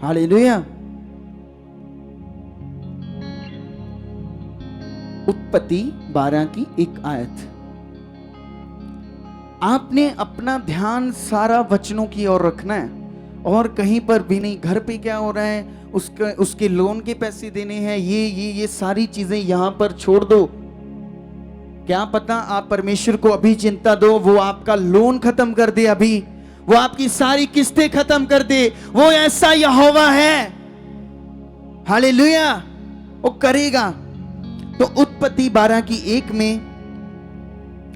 हालेलुया। उत्पत्ति 12:1 आयत। आपने अपना ध्यान सारा वचनों की ओर रखना है और कहीं पर भी नहीं। घर पे क्या हो रहा है, उसके लोन के पैसे देने हैं, ये सारी चीजें यहां पर छोड़ दो। क्या पता आप परमेश्वर को अभी चिंता दो, वो आपका लोन खत्म कर दे, अभी वो आपकी सारी किस्तें खत्म कर दे। वो ऐसा यहोवा है। हालेलुया। वो करेगा। तो उत्पत्ति 12:1 में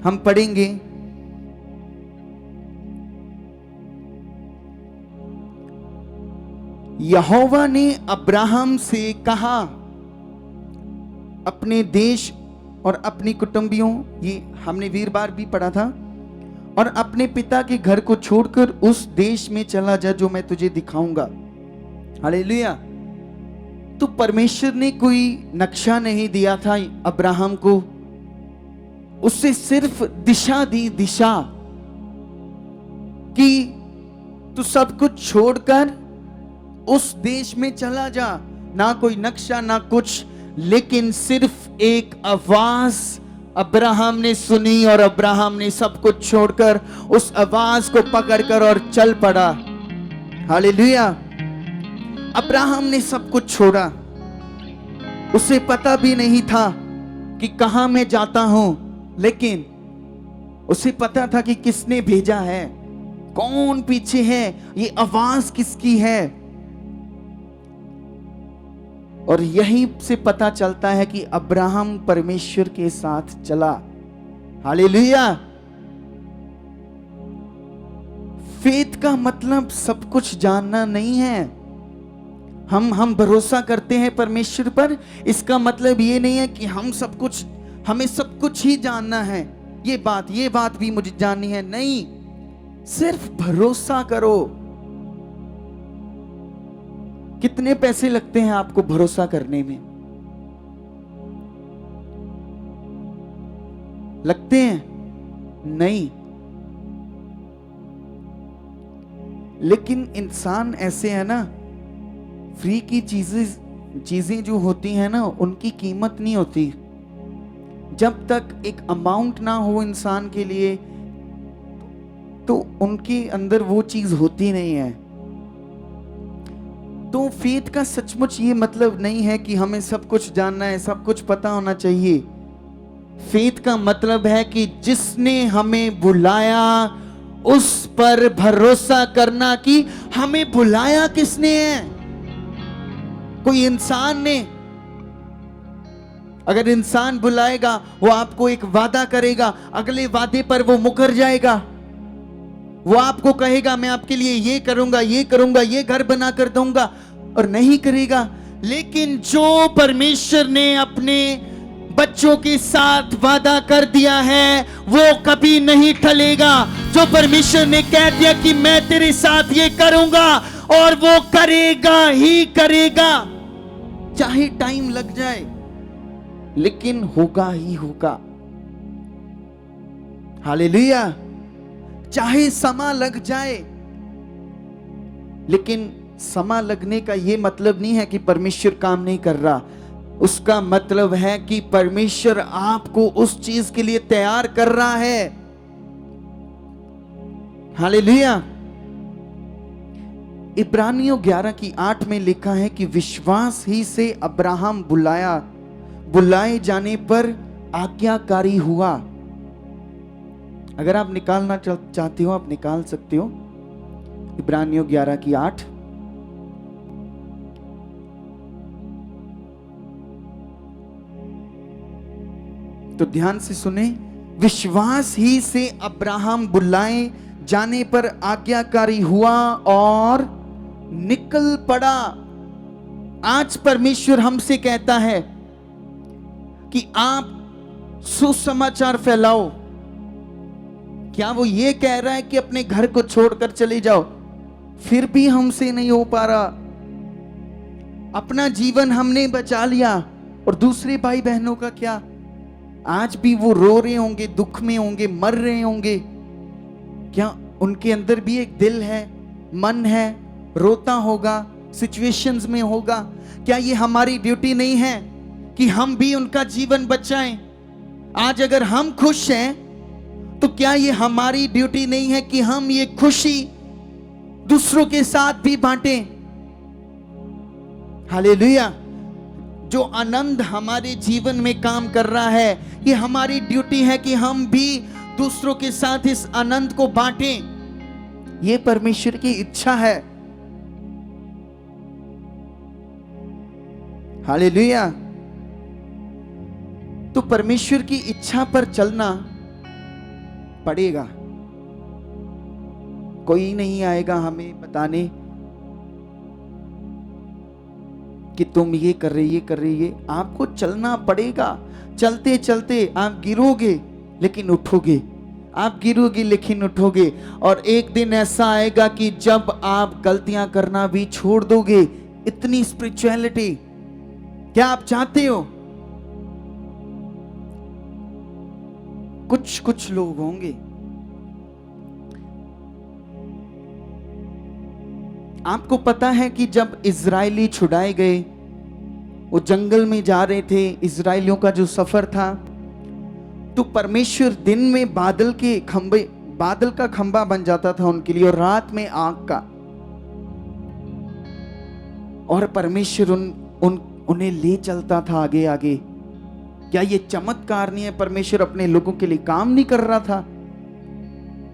हम पढ़ेंगे, यहोवा ने अब्राहम से कहा, अपने देश और अपनी कुटुंबियों, ये हमने वीरवार भी पढ़ा था, और अपने पिता के घर को छोड़कर उस देश में चला जा जो मैं तुझे दिखाऊंगा। हालेलुया। तो परमेश्वर ने कोई नक्शा नहीं दिया था अब्राहम को, उससे सिर्फ दिशा दी, दिशा कि तू सब कुछ छोड़कर उस देश में चला जा। ना कोई नक्शा ना कुछ, लेकिन सिर्फ एक आवाज अब्राहम ने सुनी और अब्राहम ने सब कुछ छोड़कर उस आवाज को पकड़कर और चल पड़ा। हालेलुया। अब्राहम ने सब कुछ छोड़ा। उसे पता भी नहीं था कि कहां मैं जाता हूं, लेकिन उसे पता था कि किसने भेजा है, कौन पीछे है, ये आवाज किसकी है। और यहीं से पता चलता है कि अब्राहम परमेश्वर के साथ चला। हालेलुया। फेथ का मतलब सब कुछ जानना नहीं है। हम भरोसा करते हैं परमेश्वर पर, इसका मतलब ये नहीं है कि हमें सब कुछ ही जानना है। ये बात भी मुझे जाननी है, नहीं। सिर्फ भरोसा करो। कितने पैसे लगते हैं आपको भरोसा करने में? लगते हैं? नहीं। लेकिन इंसान ऐसे है ना, फ्री की चीजें जो होती हैं ना, उनकी कीमत नहीं होती। जब तक एक अमाउंट ना हो इंसान के लिए, तो उनके अंदर वो चीज होती नहीं है। तो फेथ का सचमुच ये मतलब नहीं है कि हमें सब कुछ जानना है, सब कुछ पता होना चाहिए। फेथ का मतलब है कि जिसने हमें बुलाया उस पर भरोसा करना कि हमें बुलाया किसने है। कोई इंसान ने। अगर इंसान बुलाएगा, वो आपको एक वादा करेगा, अगले वादे पर वो मुकर जाएगा। वो आपको कहेगा मैं आपके लिए ये करूंगा, ये घर बना कर दूंगा, और नहीं करेगा। लेकिन जो परमेश्वर ने अपने बच्चों के साथ वादा कर दिया है, वो कभी नहीं टलेगा। जो परमेश्वर ने कह दिया कि मैं तेरे साथ ये करूंगा, और वो करेगा ही करेगा, चाहे टाइम लग जाए, लेकिन होगा ही होगा। हालेलुया। चाहे समय लग जाए, लेकिन समय लगने का यह मतलब नहीं है कि परमेश्वर काम नहीं कर रहा। उसका मतलब है कि परमेश्वर आपको उस चीज के लिए तैयार कर रहा है। हालेलुया। इब्रानियों 11 की 8 में लिखा है कि विश्वास ही से अब्राहम बुलाए जाने पर आज्ञाकारी हुआ। अगर आप निकालना चाहते हो आप निकाल सकते हो। इब्रानियों 11 की 8। तो ध्यान से सुने, विश्वास ही से अब्राहम बुलाए जाने पर आज्ञाकारी हुआ और निकल पड़ा। आज परमेश्वर हमसे कहता है कि आप सुसमाचार फैलाओ। क्या वो ये कह रहा है कि अपने घर को छोड़कर चले जाओ? फिर भी हमसे नहीं हो पा रहा। अपना जीवन हमने बचा लिया और दूसरे भाई बहनों का क्या? आज भी वो रो रहे होंगे, दुख में होंगे, मर रहे होंगे। क्या उनके अंदर भी एक दिल है, मन है, रोता होगा, सिचुएशंस में होगा? क्या ये हमारी ड्यूटी नहीं है कि हम भी उनका जीवन बचाएं? आज अगर हम खुश हैं तो क्या ये हमारी ड्यूटी नहीं है कि हम ये खुशी दूसरों के साथ भी बांटें? हालेलुया। जो आनंद हमारे जीवन में काम कर रहा है, ये हमारी ड्यूटी है कि हम भी दूसरों के साथ इस आनंद को बांटें। ये परमेश्वर की इच्छा है। हालेलुया। तो परमेश्वर की इच्छा पर चलना पड़ेगा। कोई नहीं आएगा हमें बताने कि तुम ये कर रही है। आपको चलना पड़ेगा। चलते चलते आप गिरोगे लेकिन उठोगे, आप गिरोगे लेकिन उठोगे। और एक दिन ऐसा आएगा कि जब आप गलतियां करना भी छोड़ दोगे। इतनी स्पिरिचुअलिटी क्या आप चाहते हो? कुछ लोग होंगे, आपको पता है कि जब इजरायली छुड़ाए गए, वो जंगल में जा रहे थे, इजरायलियों का जो सफर था, तो परमेश्वर दिन में बादल का खंबा बन जाता था उनके लिए और रात में आग का। और परमेश्वर उन्हें ले चलता था आगे आगे। क्या ये चमत्कार नहीं है? परमेश्वर अपने लोगों के लिए काम नहीं कर रहा था?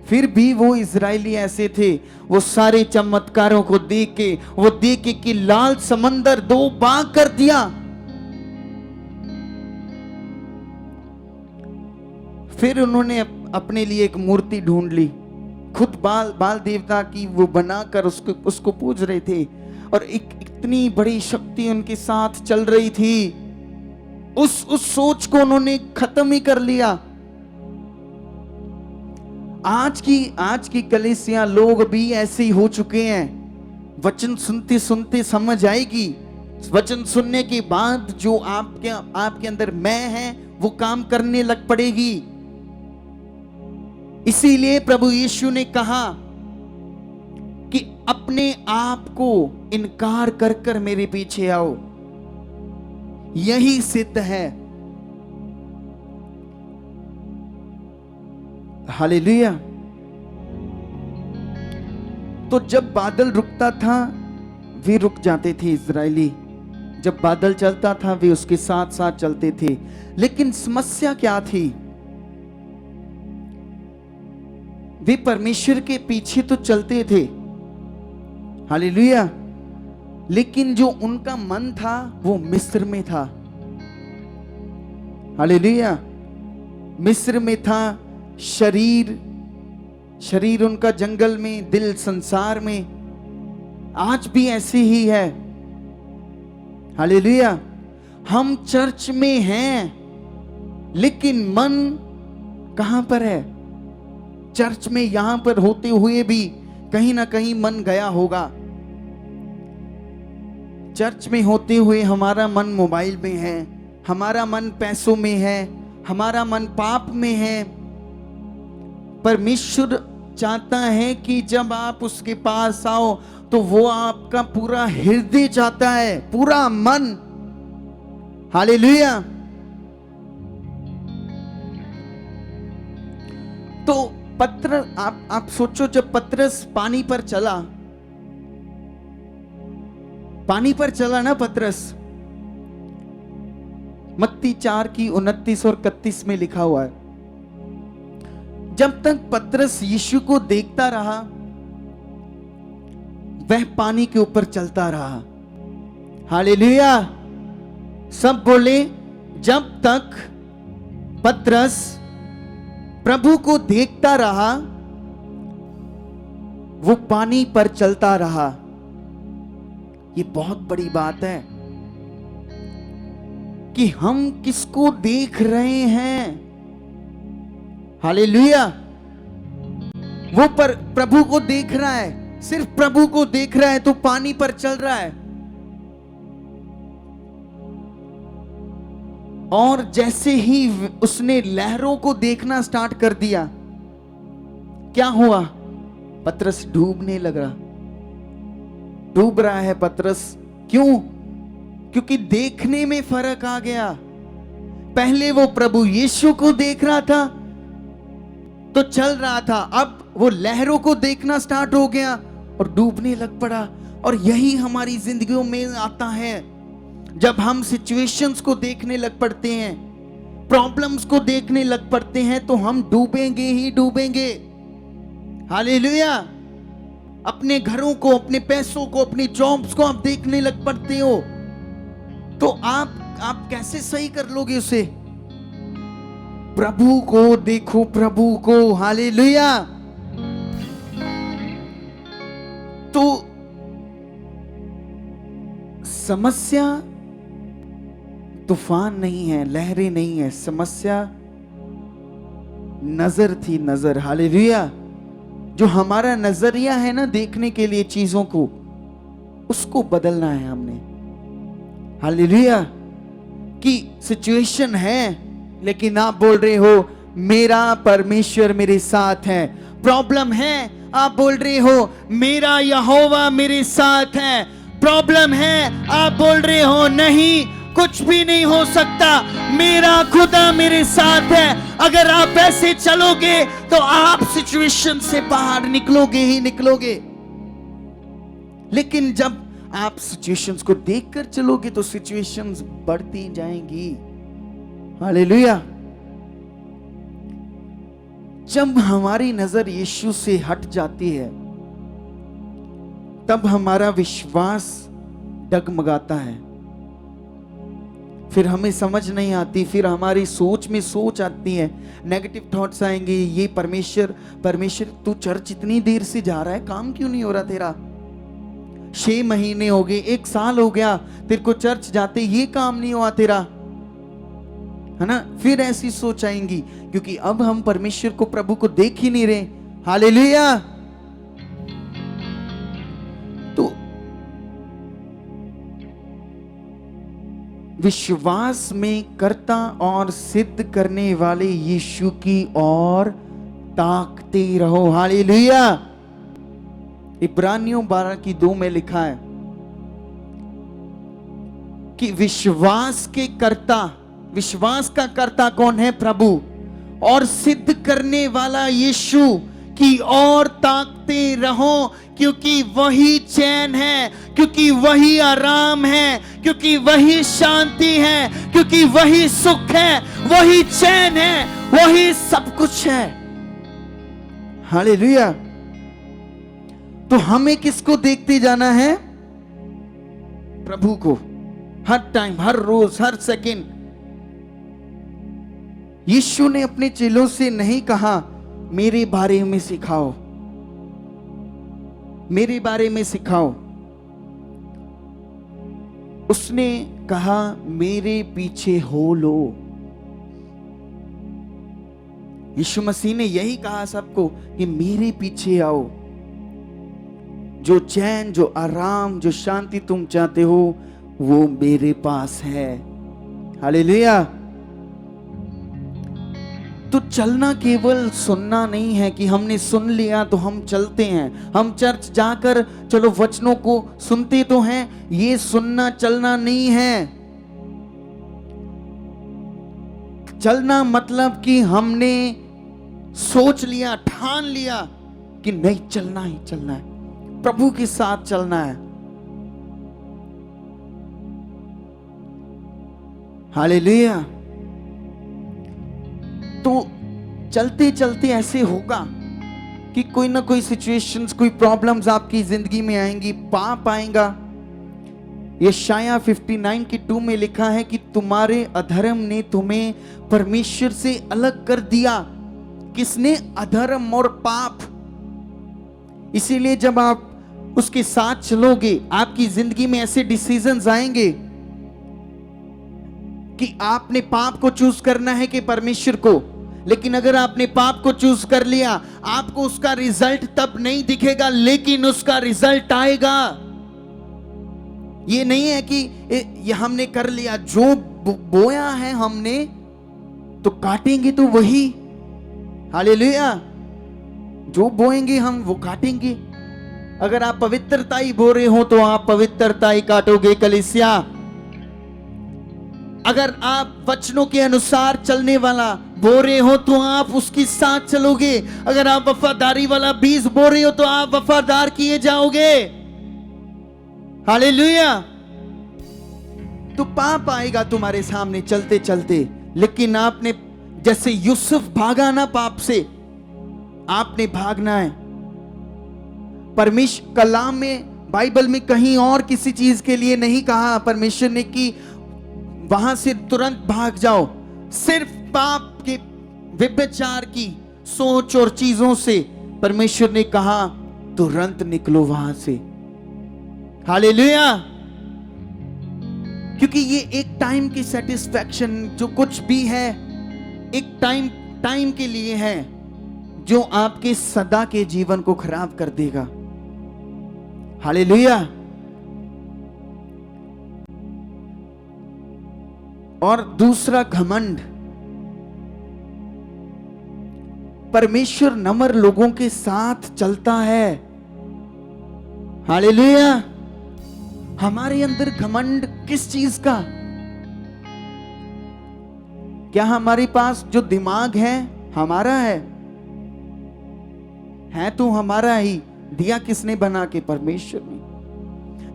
फिर भी वो इजरायली ऐसे थे, वो सारे चमत्कारों को देख के कि लाल समंदर 2 भाग कर दिया। फिर उन्होंने अपने लिए एक मूर्ति ढूंढ ली, खुद बाल देवता की वो बनाकर उसको पूज रहे थे। और इतनी बड़ी शक्ति उनके साथ चल रही थी, उस सोच को उन्होंने खत्म ही कर लिया। आज की कलीसिया लोग भी ऐसे ही हो चुके हैं। वचन सुनते सुनते समझ आएगी, वचन सुनने के बाद जो आपके अंदर मैं है वो काम करने लग पड़ेगी। इसीलिए प्रभु यीशु ने कहा कि अपने आप को इनकार कर कर मेरे पीछे आओ। यही सिद्ध है। हालेलुया। तो जब बादल रुकता था वे रुक जाते थे इजरायली, जब बादल चलता था वे उसके साथ साथ चलते थे। लेकिन समस्या क्या थी? वे परमेश्वर के पीछे तो चलते थे, हालेलुया, लेकिन जो उनका मन था वो मिस्र में था। हालेलुया। मिस्र में था। शरीर उनका जंगल में, दिल संसार में। आज भी ऐसे ही है। हालेलुया। हम चर्च में हैं लेकिन मन कहां पर है? चर्च में यहां पर होते हुए भी कहीं ना कहीं मन गया होगा। चर्च में होते हुए हमारा मन मोबाइल में है, हमारा मन पैसों में है, हमारा मन पाप में है। परमेश्वर चाहता है कि जब आप उसके पास आओ तो वो आपका पूरा हृदय चाहता है, पूरा मन। हालेलुया। तो पत्र आप सोचो, जब पतरस पानी पर चला ना पतरस, मत्ती 4 की 29 और 31 में लिखा हुआ है, जब तक पतरस यीशु को देखता रहा वह पानी के ऊपर चलता रहा। हालेलुया। सब बोले, जब तक पतरस प्रभु को देखता रहा वो पानी पर चलता रहा। ये बहुत बड़ी बात है कि हम किसको देख रहे हैं। हालेलुया। वो पर प्रभु को देख रहा है, सिर्फ प्रभु को देख रहा है तो पानी पर चल रहा है। और जैसे ही उसने लहरों को देखना स्टार्ट कर दिया, क्या हुआ? पतरस डूबने लगा। डूब रहा है पतरस। क्यों? क्योंकि देखने में फर्क आ गया। पहले वो प्रभु यीशु को देख रहा था तो चल रहा था, अब वो लहरों को देखना स्टार्ट हो गया और डूबने लग पड़ा। और यही हमारी जिंदगियों में आता है, जब हम सिचुएशंस को देखने लग पड़ते हैं, प्रॉब्लम्स को देखने लग पड़ते हैं, तो हम डूबेंगे ही डूबेंगे। हालेलुया। अपने घरों को, अपने पैसों को, अपनी जॉब्स को आप देखने लग पड़ते हो, तो आप कैसे सही कर लोगे उसे? प्रभु को देखो, प्रभु को। हालेलुया। तो समस्या तूफान नहीं है, लहरें नहीं है, समस्या नजर थी, नजर। हालेलुया। जो हमारा नजरिया है ना देखने के लिए चीजों को, उसको बदलना है हमने। हालेलुया। कि सिचुएशन है लेकिन आप बोल रहे हो मेरा परमेश्वर मेरे साथ है। प्रॉब्लम है, आप बोल रहे हो मेरा यहोवा मेरे साथ है। प्रॉब्लम है, आप बोल रहे हो नहीं, कुछ भी नहीं हो सकता, मेरा खुदा मेरे साथ है। अगर आप ऐसे चलोगे तो आप सिचुएशन से बाहर निकलोगे ही निकलोगे। लेकिन जब आप सिचुएशंस को देखकर चलोगे तो सिचुएशंस बढ़ती जाएंगी। हालेलुया। जब हमारी नजर यीशु से हट जाती है तब हमारा विश्वास डगमगाता है, फिर हमें समझ नहीं आती, फिर हमारी सोच में सोच आती है, नेगेटिव थॉट्स आएंगे। ये परमेश्वर तू चर्च इतनी देर से जा रहा है, काम क्यों नहीं हो रहा तेरा? 6 महीने हो गए, 1 साल हो गया तेरे को चर्च जाते, ये काम नहीं हुआ तेरा, है ना? फिर ऐसी सोच आएंगी, क्योंकि अब हम परमेश्वर को, प्रभु को देख ही नहीं रहे। हालेलुया। तो विश्वास में कर्ता और सिद्ध करने वाले यीशु की ओर ताकते रहो। हालेलुया। इब्रानियों 12 की 2 में लिखा है कि विश्वास का कर्ता कौन है? प्रभु। और सिद्ध करने वाला यीशु की ओर ताकते रहो, क्योंकि वही चैन है, क्योंकि वही आराम है, क्योंकि वही शांति है, क्योंकि वही सुख है, वही चैन है, वही सब कुछ है। हालेलुया। तो हमें किसको देखते जाना है? प्रभु को। हर टाइम, हर रोज, हर सेकंड। यीशु ने अपने चेलों से नहीं कहा मेरे बारे में सिखाओ, मेरे बारे में सिखाओ। उसने कहा मेरे पीछे हो लो। यीशु मसीह ने यही कहा सबको कि मेरे पीछे आओ। जो चैन, जो आराम, जो शांति तुम चाहते हो वो मेरे पास है। हालेलुया। तो चलना केवल सुनना नहीं है कि हमने सुन लिया तो हम चलते हैं। हम चर्च जाकर चलो वचनों को सुनते तो हैं, ये सुनना चलना नहीं है। चलना मतलब कि हमने सोच लिया, ठान लिया कि नहीं, चलना ही चलना है, प्रभु के साथ चलना है। हालेलुया। तो चलते चलते ऐसे होगा कि कोई ना कोई सिचुएशंस, कोई प्रॉब्लम्स आपकी जिंदगी में आएंगी, पाप आएगा। यशाया 59 की 2 में लिखा है कि तुम्हारे अधर्म ने तुम्हें परमेश्वर से अलग कर दिया। किसने? अधर्म और पाप। इसीलिए जब आप उसके साथ चलोगे, आपकी जिंदगी में ऐसे डिसीजंस आएंगे कि आपने पाप को चूज करना है कि परमेश्वर को। लेकिन अगर आपने पाप को चूज कर लिया, आपको उसका रिजल्ट तब नहीं दिखेगा, लेकिन उसका रिजल्ट आएगा। ये नहीं है कि ये हमने कर लिया, जो बोया है हमने तो काटेंगे तो वही। हालेलुया। जो बोएंगे हम वो काटेंगे। अगर आप पवित्रता ही बो रहे हो तो आप पवित्रता ही काटोगे कलीसिया। अगर आप वचनों के अनुसार चलने वाला बो रहे हो तो आप उसके साथ चलोगे। अगर आप वफादारी वाला बीज बो रहे हो तो आप वफादार किए जाओगे। हालेलुया। तो पाप आएगा तुम्हारे सामने चलते चलते, लेकिन आपने जैसे यूसुफ भागा ना पाप से, आपने भागना है। परमेश्वर कलाम में, बाइबल में कहीं और किसी चीज के लिए नहीं कहा परमेश्वर ने कि वहां से तुरंत भाग जाओ। सिर्फ पाप के, व्यभिचार की सोच और चीजों से परमेश्वर ने कहा तुरंत निकलो वहां से। हालेलुया। क्योंकि ये एक टाइम की सेटिस्फैक्शन, जो कुछ भी है एक टाइम के लिए है, जो आपके सदा के जीवन को खराब कर देगा। हालेलुया। और दूसरा, घमंड। परमेश्वर नम्र लोगों के साथ चलता है। हालेलुया। हमारे अंदर घमंड किस चीज का? क्या हमारे पास जो दिमाग है हमारा है तो हमारा ही, दिया किसने बना के? परमेश्वर ने।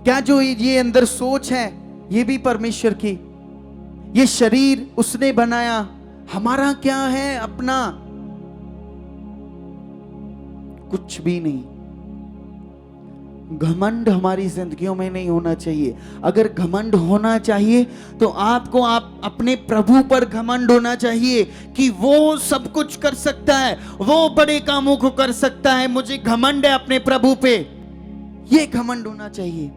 क्या जो ये अंदर सोच है ये भी परमेश्वर की? ये शरीर उसने बनाया, हमारा क्या है अपना? कुछ भी नहीं। घमंड हमारी जिंदगियों में नहीं होना चाहिए। अगर घमंड होना चाहिए तो आपको अपने प्रभु पर घमंड होना चाहिए कि वो सब कुछ कर सकता है, वो बड़े कामों को कर सकता है। मुझे घमंड है अपने प्रभु पे, ये घमंड होना चाहिए।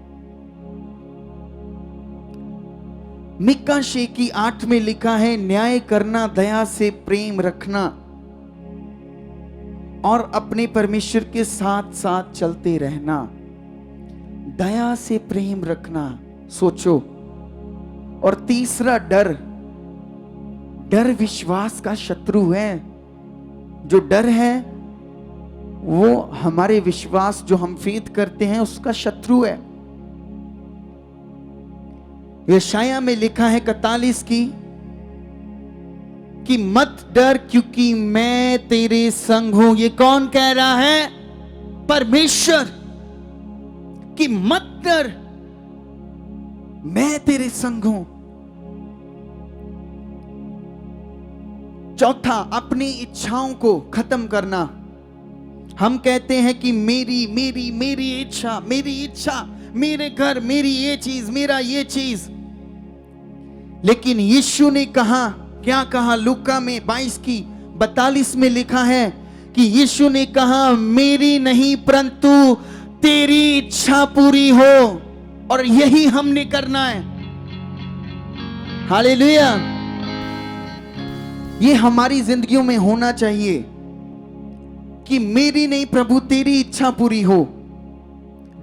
मिका 6 की 8 में लिखा है, न्याय करना, दया से प्रेम रखना और अपने परमेश्वर के साथ साथ चलते रहना। दया से प्रेम रखना, सोचो। और तीसरा, डर। डर विश्वास का शत्रु है। जो डर है वो हमारे विश्वास, जो हम फेथ करते हैं, उसका शत्रु है। यशाया में लिखा है 41 की कि मत डर क्योंकि मैं तेरे संग हूं। ये कौन कह रहा है? परमेश्वर। कि मत डर, मैं तेरे संग हूं। चौथा, अपनी इच्छाओं को खत्म करना। हम कहते हैं कि मेरी मेरी मेरी इच्छा, मेरी इच्छा, मेरे घर, मेरी ये चीज, मेरा ये चीज। लेकिन यीशु ने कहा, क्या कहा? लूका में 22 की 42 में लिखा है कि यीशु ने कहा, मेरी नहीं परंतु तेरी इच्छा पूरी हो। और यही हमने करना है। हालेलुया। ये हमारी जिंदगियों में होना चाहिए कि मेरी नहीं प्रभु, तेरी इच्छा पूरी हो।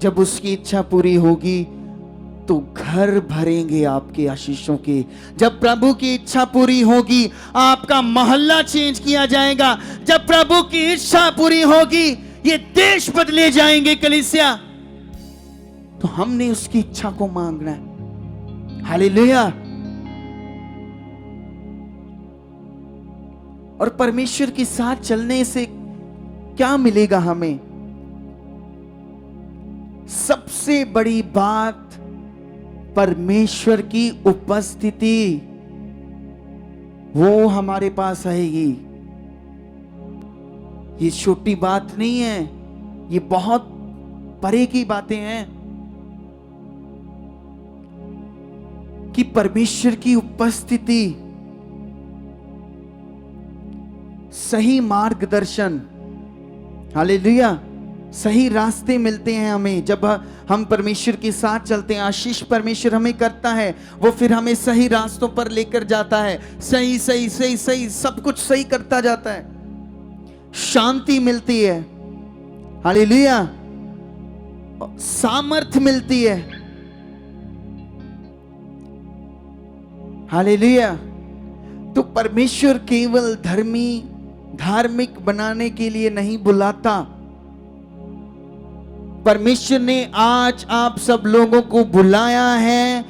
जब उसकी इच्छा पूरी होगी तो घर भरेंगे आपके आशीषों के। जब प्रभु की इच्छा पूरी होगी, आपका मोहल्ला चेंज किया जाएगा। जब प्रभु की इच्छा पूरी होगी, ये देश बदले जाएंगे कलीसिया। तो हमने उसकी इच्छा को मांगना है। हालेलुया। और परमेश्वर के साथ चलने से क्या मिलेगा हमें? सबसे बड़ी बात परमेश्वर की उपस्थिति, वो हमारे पास आएगी। ये छोटी बात नहीं है, ये बहुत परे की बातें हैं कि परमेश्वर की उपस्थिति, सही मार्गदर्शन, हालेलुया, सही रास्ते मिलते हैं हमें जब हम परमेश्वर के साथ चलते हैं। आशीष परमेश्वर हमें करता है, वो फिर हमें सही रास्तों पर लेकर जाता है। सही सही सही सही सब कुछ सही करता जाता है। शांति मिलती है, हालेलुया, सामर्थ्य मिलती है, हालेलुया। तो परमेश्वर केवल धार्मिक बनाने के लिए नहीं बुलाता। परमेश्वर ने आज आप सब लोगों को बुलाया है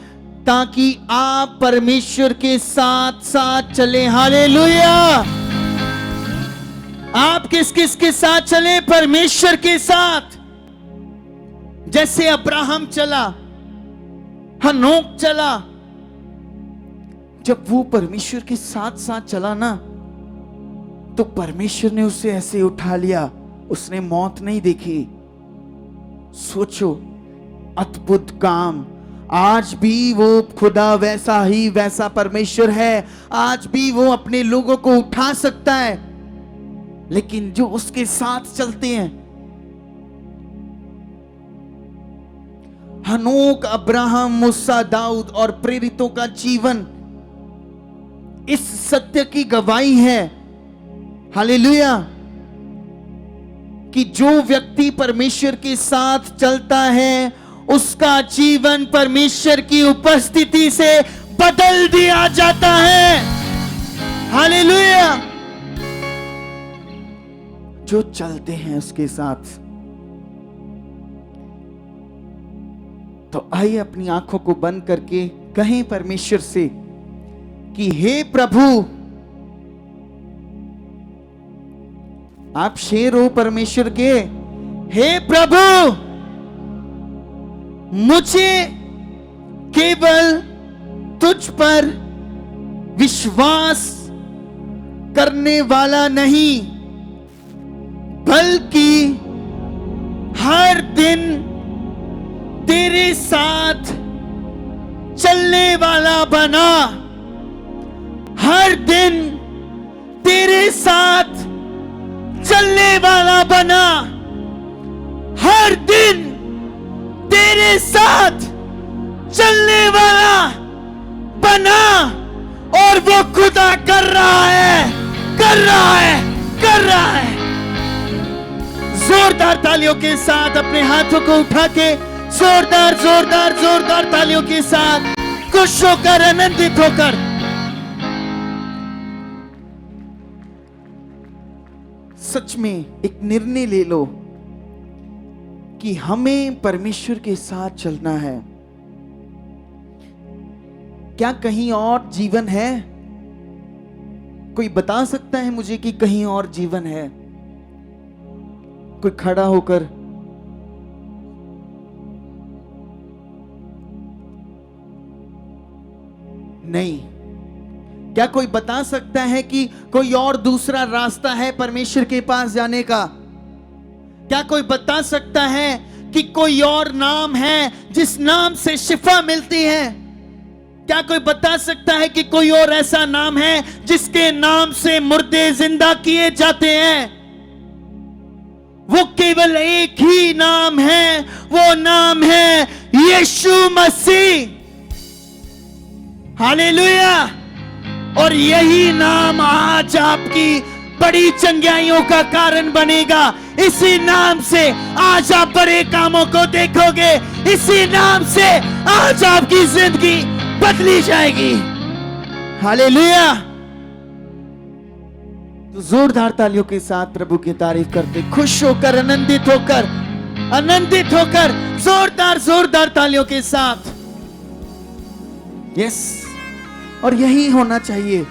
ताकि आप परमेश्वर के साथ साथ चले। हालेलुया। आप किस किस के साथ चले? परमेश्वर के साथ। जैसे अब्राहम चला, हनोक चला, जब वो परमेश्वर के साथ साथ चला ना, तो परमेश्वर ने उसे ऐसे उठा लिया, उसने मौत नहीं देखी। सोचो, अद्भुत काम। आज भी वो खुदा वैसा परमेश्वर है, आज भी वो अपने लोगों को उठा सकता है। लेकिन जो उसके साथ चलते हैं, हनोक, अब्राहम, मूसा, दाऊद और प्रेरितों का जीवन इस सत्य की गवाही है, हालेलुया, कि जो व्यक्ति परमेश्वर के साथ चलता है उसका जीवन परमेश्वर की उपस्थिति से बदल दिया जाता है। हालेलुया। जो चलते हैं उसके साथ। तो आइए अपनी आंखों को बंद करके कहें परमेश्वर से कि हे प्रभु, आप शेर हो परमेश्वर के, हे प्रभु, मुझे केवल तुझ पर विश्वास करने वाला नहीं, बल्कि हर दिन तेरे साथ चलने वाला बना। हर दिन तेरे साथ चलने वाला बना। हर दिन तेरे साथ चलने वाला बना। और वो खुदा कर रहा है, कर रहा है, कर रहा है। जोरदार तालियों के साथ अपने हाथों को उठा के जोरदार जोरदार जोरदार तालियों के साथ खुश होकर, आनंदित होकर सच में एक निर्णय ले लो कि हमें परमेश्वर के साथ चलना है। क्या कहीं और जीवन है? कोई बता सकता है मुझे कि कहीं और जीवन है? कोई खड़ा होकर नहीं। क्या कोई बता सकता है कि कोई और दूसरा रास्ता है परमेश्वर के पास जाने का? क्या कोई बता सकता है कि कोई और नाम है जिस नाम से शिफा मिलती है? क्या कोई बता सकता है कि कोई और ऐसा नाम है जिसके नाम से मुर्दे जिंदा किए जाते हैं? वो केवल एक ही नाम है, वो नाम है यीशु मसीह। हालेलुया। और यही नाम आज आपकी बड़ी चंगाइयों का कारण बनेगा। इसी नाम से आज आप बड़े कामों को देखोगे। इसी नाम से आज आपकी जिंदगी बदली जाएगी। हालेलुया। तो जोरदार तालियों के साथ प्रभु की तारीफ करते, खुश होकर, आनंदित होकर जोरदार जोरदार तालियों के साथ। यस। और यही होना चाहिए।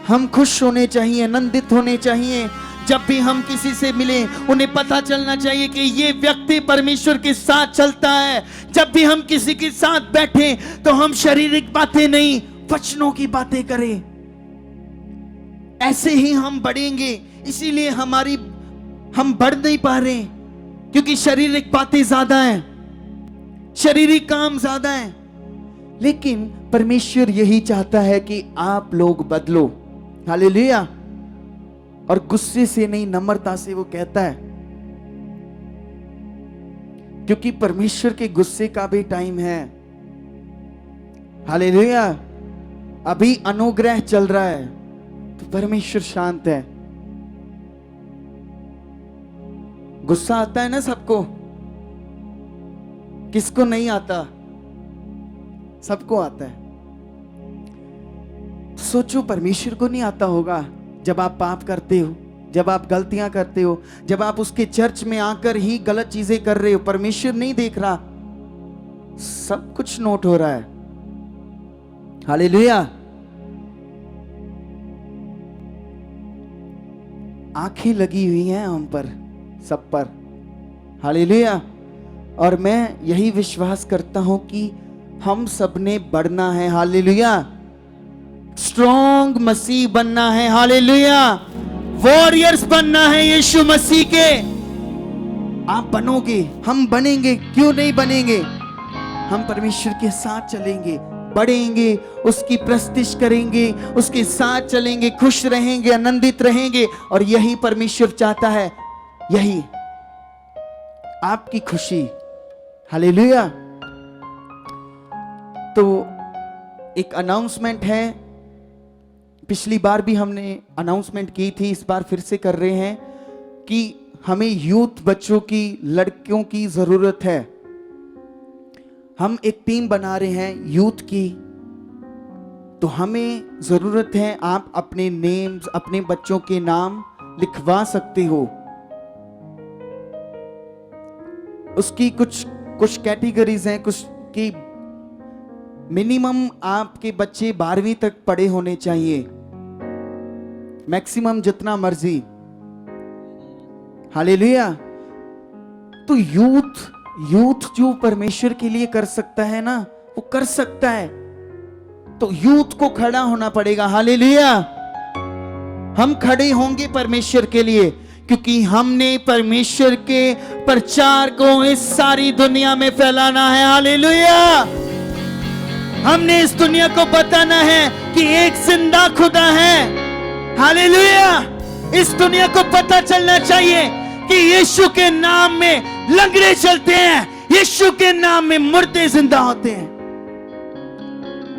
हम खुश होने चाहिए, आनंदित होने चाहिए। जब भी हम किसी से मिलें उन्हें पता चलना चाहिए कि ये व्यक्ति परमेश्वर के साथ चलता है। जब भी हम किसी के साथ बैठे तो हम शारीरिक बातें नहीं, वचनों की बातें करें। ऐसे ही हम बढ़ेंगे। इसीलिए हम बढ़ नहीं पा रहे क्योंकि शारीरिक बातें ज्यादा हैं, शारीरिक काम ज्यादा हैं। लेकिन परमेश्वर यही चाहता है कि आप लोग बदलो। हालेलुया। और गुस्से से नहीं, नम्रता से वो कहता है, क्योंकि परमेश्वर के गुस्से का भी टाइम है। हालेलुया। अभी अनुग्रह चल रहा है तो परमेश्वर शांत है। गुस्सा आता है ना सबको, किसको नहीं आता? सबको आता है। सोचो परमेश्वर को नहीं आता होगा? जब आप पाप करते हो, जब आप गलतियां करते हो, जब आप उसके चर्च में आकर ही गलत चीजें कर रहे हो, परमेश्वर नहीं देख रहा? सब कुछ नोट हो रहा है। हालेलुया। आंखें लगी हुई हैं हम पर, सब पर। हालेलुया। और मैं यही विश्वास करता हूं कि हम सबने बढ़ना है। हालेलुया। स्ट्रॉन्ग मसीह बनना है। हालेलुया। वॉरियर्स बनना है यीशु मसीह के। आप बनोगे, हम बनेंगे। क्यों नहीं बनेंगे? हम परमेश्वर के साथ चलेंगे, बढ़ेंगे, उसकी प्रस्तिश करेंगे, उसके साथ चलेंगे, खुश रहेंगे, आनंदित रहेंगे। और यही परमेश्वर चाहता है, यही आपकी खुशी। हालेलुया। तो एक अनाउंसमेंट है। पिछली बार भी हमने अनाउंसमेंट की थी, इस बार फिर से कर रहे हैं कि हमें यूथ बच्चों की, लड़कियों की जरूरत है। हम एक टीम बना रहे हैं यूथ की, तो हमें जरूरत है। आप अपने नेम्स, अपने बच्चों के नाम लिखवा सकते हो। उसकी कुछ कैटेगरीज हैं, कुछ की मिनिमम आपके बच्चे 12वीं तक पढ़े होने चाहिए, मैक्सिमम जितना मर्जी। हालेलुया। तो यूथ जो परमेश्वर के लिए कर सकता है ना, वो कर सकता है। तो यूथ को खड़ा होना पड़ेगा। हालेलुया। हम खड़े होंगे परमेश्वर के लिए, क्योंकि हमने परमेश्वर के प्रचार को इस सारी दुनिया में फैलाना है। हालेलुया। हमने इस दुनिया को बताना है कि एक जिंदा खुदा है। हालेलुया। इस दुनिया को पता चलना चाहिए कि यीशु के नाम में लंगड़े चलते हैं, यीशु के नाम में मुर्दे जिंदा होते हैं।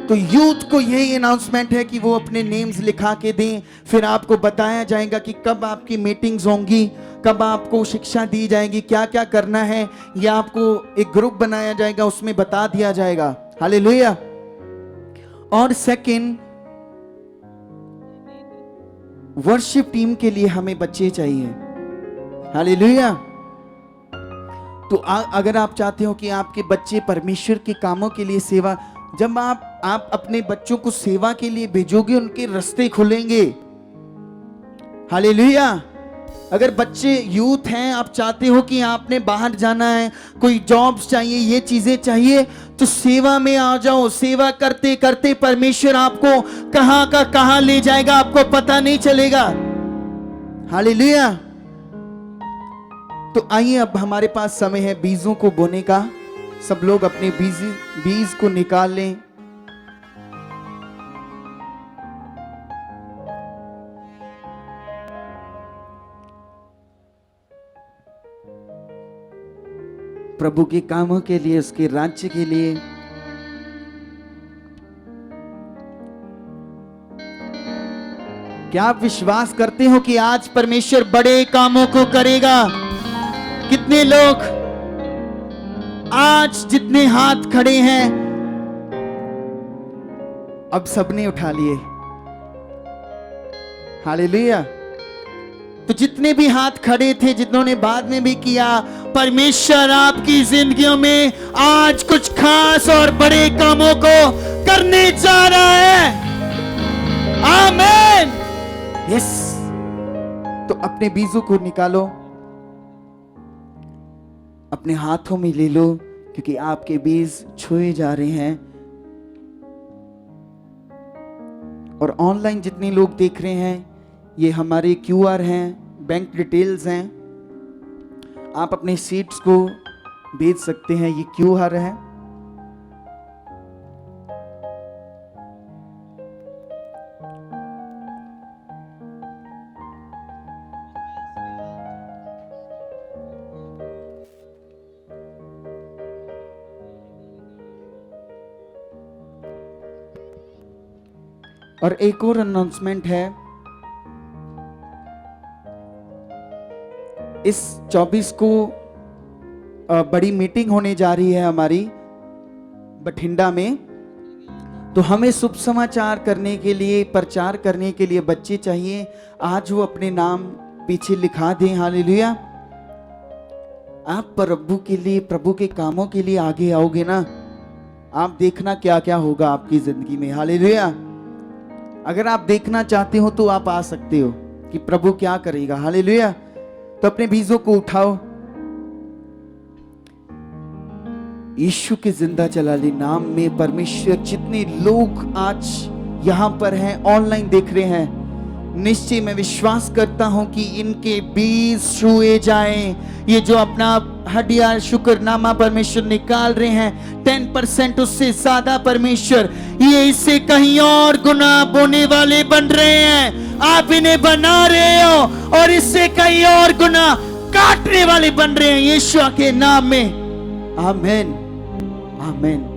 तो यूथ को यही अनाउंसमेंट है कि वो अपने नेम्स लिखा के दें। फिर आपको बताया जाएगा कि कब आपकी मीटिंग्स होंगी, कब आपको शिक्षा दी जाएगी, क्या क्या करना है। या आपको एक ग्रुप बनाया जाएगा, उसमें बता दिया जाएगा। हालेलुया। और सेकंड, वर्शिप टीम के लिए हमें बच्चे चाहिए। हालेलुया। तो अगर आप चाहते हो कि आपके बच्चे परमेश्वर के कामों के लिए सेवा, जब आप अपने बच्चों को सेवा के लिए भेजोगे, उनके रास्ते खुलेंगे। हालेलुया। अगर बच्चे यूथ हैं, आप चाहते हो कि आपने बाहर जाना है, कोई जॉब्स चाहिए, ये चीजें चाहिए, तो सेवा में आ जाओ। सेवा करते करते परमेश्वर आपको कहां का कहां ले जाएगा, आपको पता नहीं चलेगा। हालेलुया। तो आइए, अब हमारे पास समय है बीजों को बोने का। सब लोग अपने बीज को निकाल लें। प्रभु के कामों के लिए, उसके राज्य के लिए। क्या आप विश्वास करते हो कि आज परमेश्वर बड़े कामों को करेगा? कितने लोग आज जितने हाथ खड़े हैं, अब सबने उठा लिए। हालेलुया। तो जितने भी हाथ खड़े थे, जिन्होंने बाद में भी किया, परमेश्वर आपकी जिंदगियों में आज कुछ खास और बड़े कामों को करने जा रहा है। आमीन। अपने बीजों को निकालो, अपने हाथों में ले लो, क्योंकि आपके बीज छुए जा रहे हैं। और ऑनलाइन जितने लोग देख रहे हैं, ये हमारे QR हैं, बैंक डिटेल्स हैं, आप अपने सीड्स को भेज सकते हैं। ये QR है। और एक और अनाउंसमेंट है, इस 24 को बड़ी मीटिंग होने जा रही है हमारी बठिंडा में। तो हमें शुभ समाचार करने के लिए, प्रचार करने के लिए बच्चे चाहिए। आज वो अपने नाम पीछे लिखा दें। हालेलुया। आप प्रभु के लिए, प्रभु के कामों के लिए आगे आओगे ना, आप देखना क्या क्या होगा आपकी जिंदगी में। हालेलुया। अगर आप देखना चाहते हो तो आप आ सकते हो कि प्रभु क्या करेगा। हालेलुया। तो अपने बीजों को उठाओ, यीशु के जिंदा जलाली नाम में परमेश्वर, जितने लोग आज यहां पर हैं, ऑनलाइन देख रहे हैं, निश्चय मैं विश्वास करता हूं कि इनके बीज छुए जाएं। ये जो अपना हड्डियां शुक्रनामा परमेश्वर निकाल रहे हैं, 10% उससे ज्यादा परमेश्वर ये इससे कहीं और गुना बोने वाले बन रहे हैं। आप इन्हें बना रहे हो और इससे कहीं और गुना काटने वाले बन रहे हैं, यीशु के नाम में। आमीन, आमीन।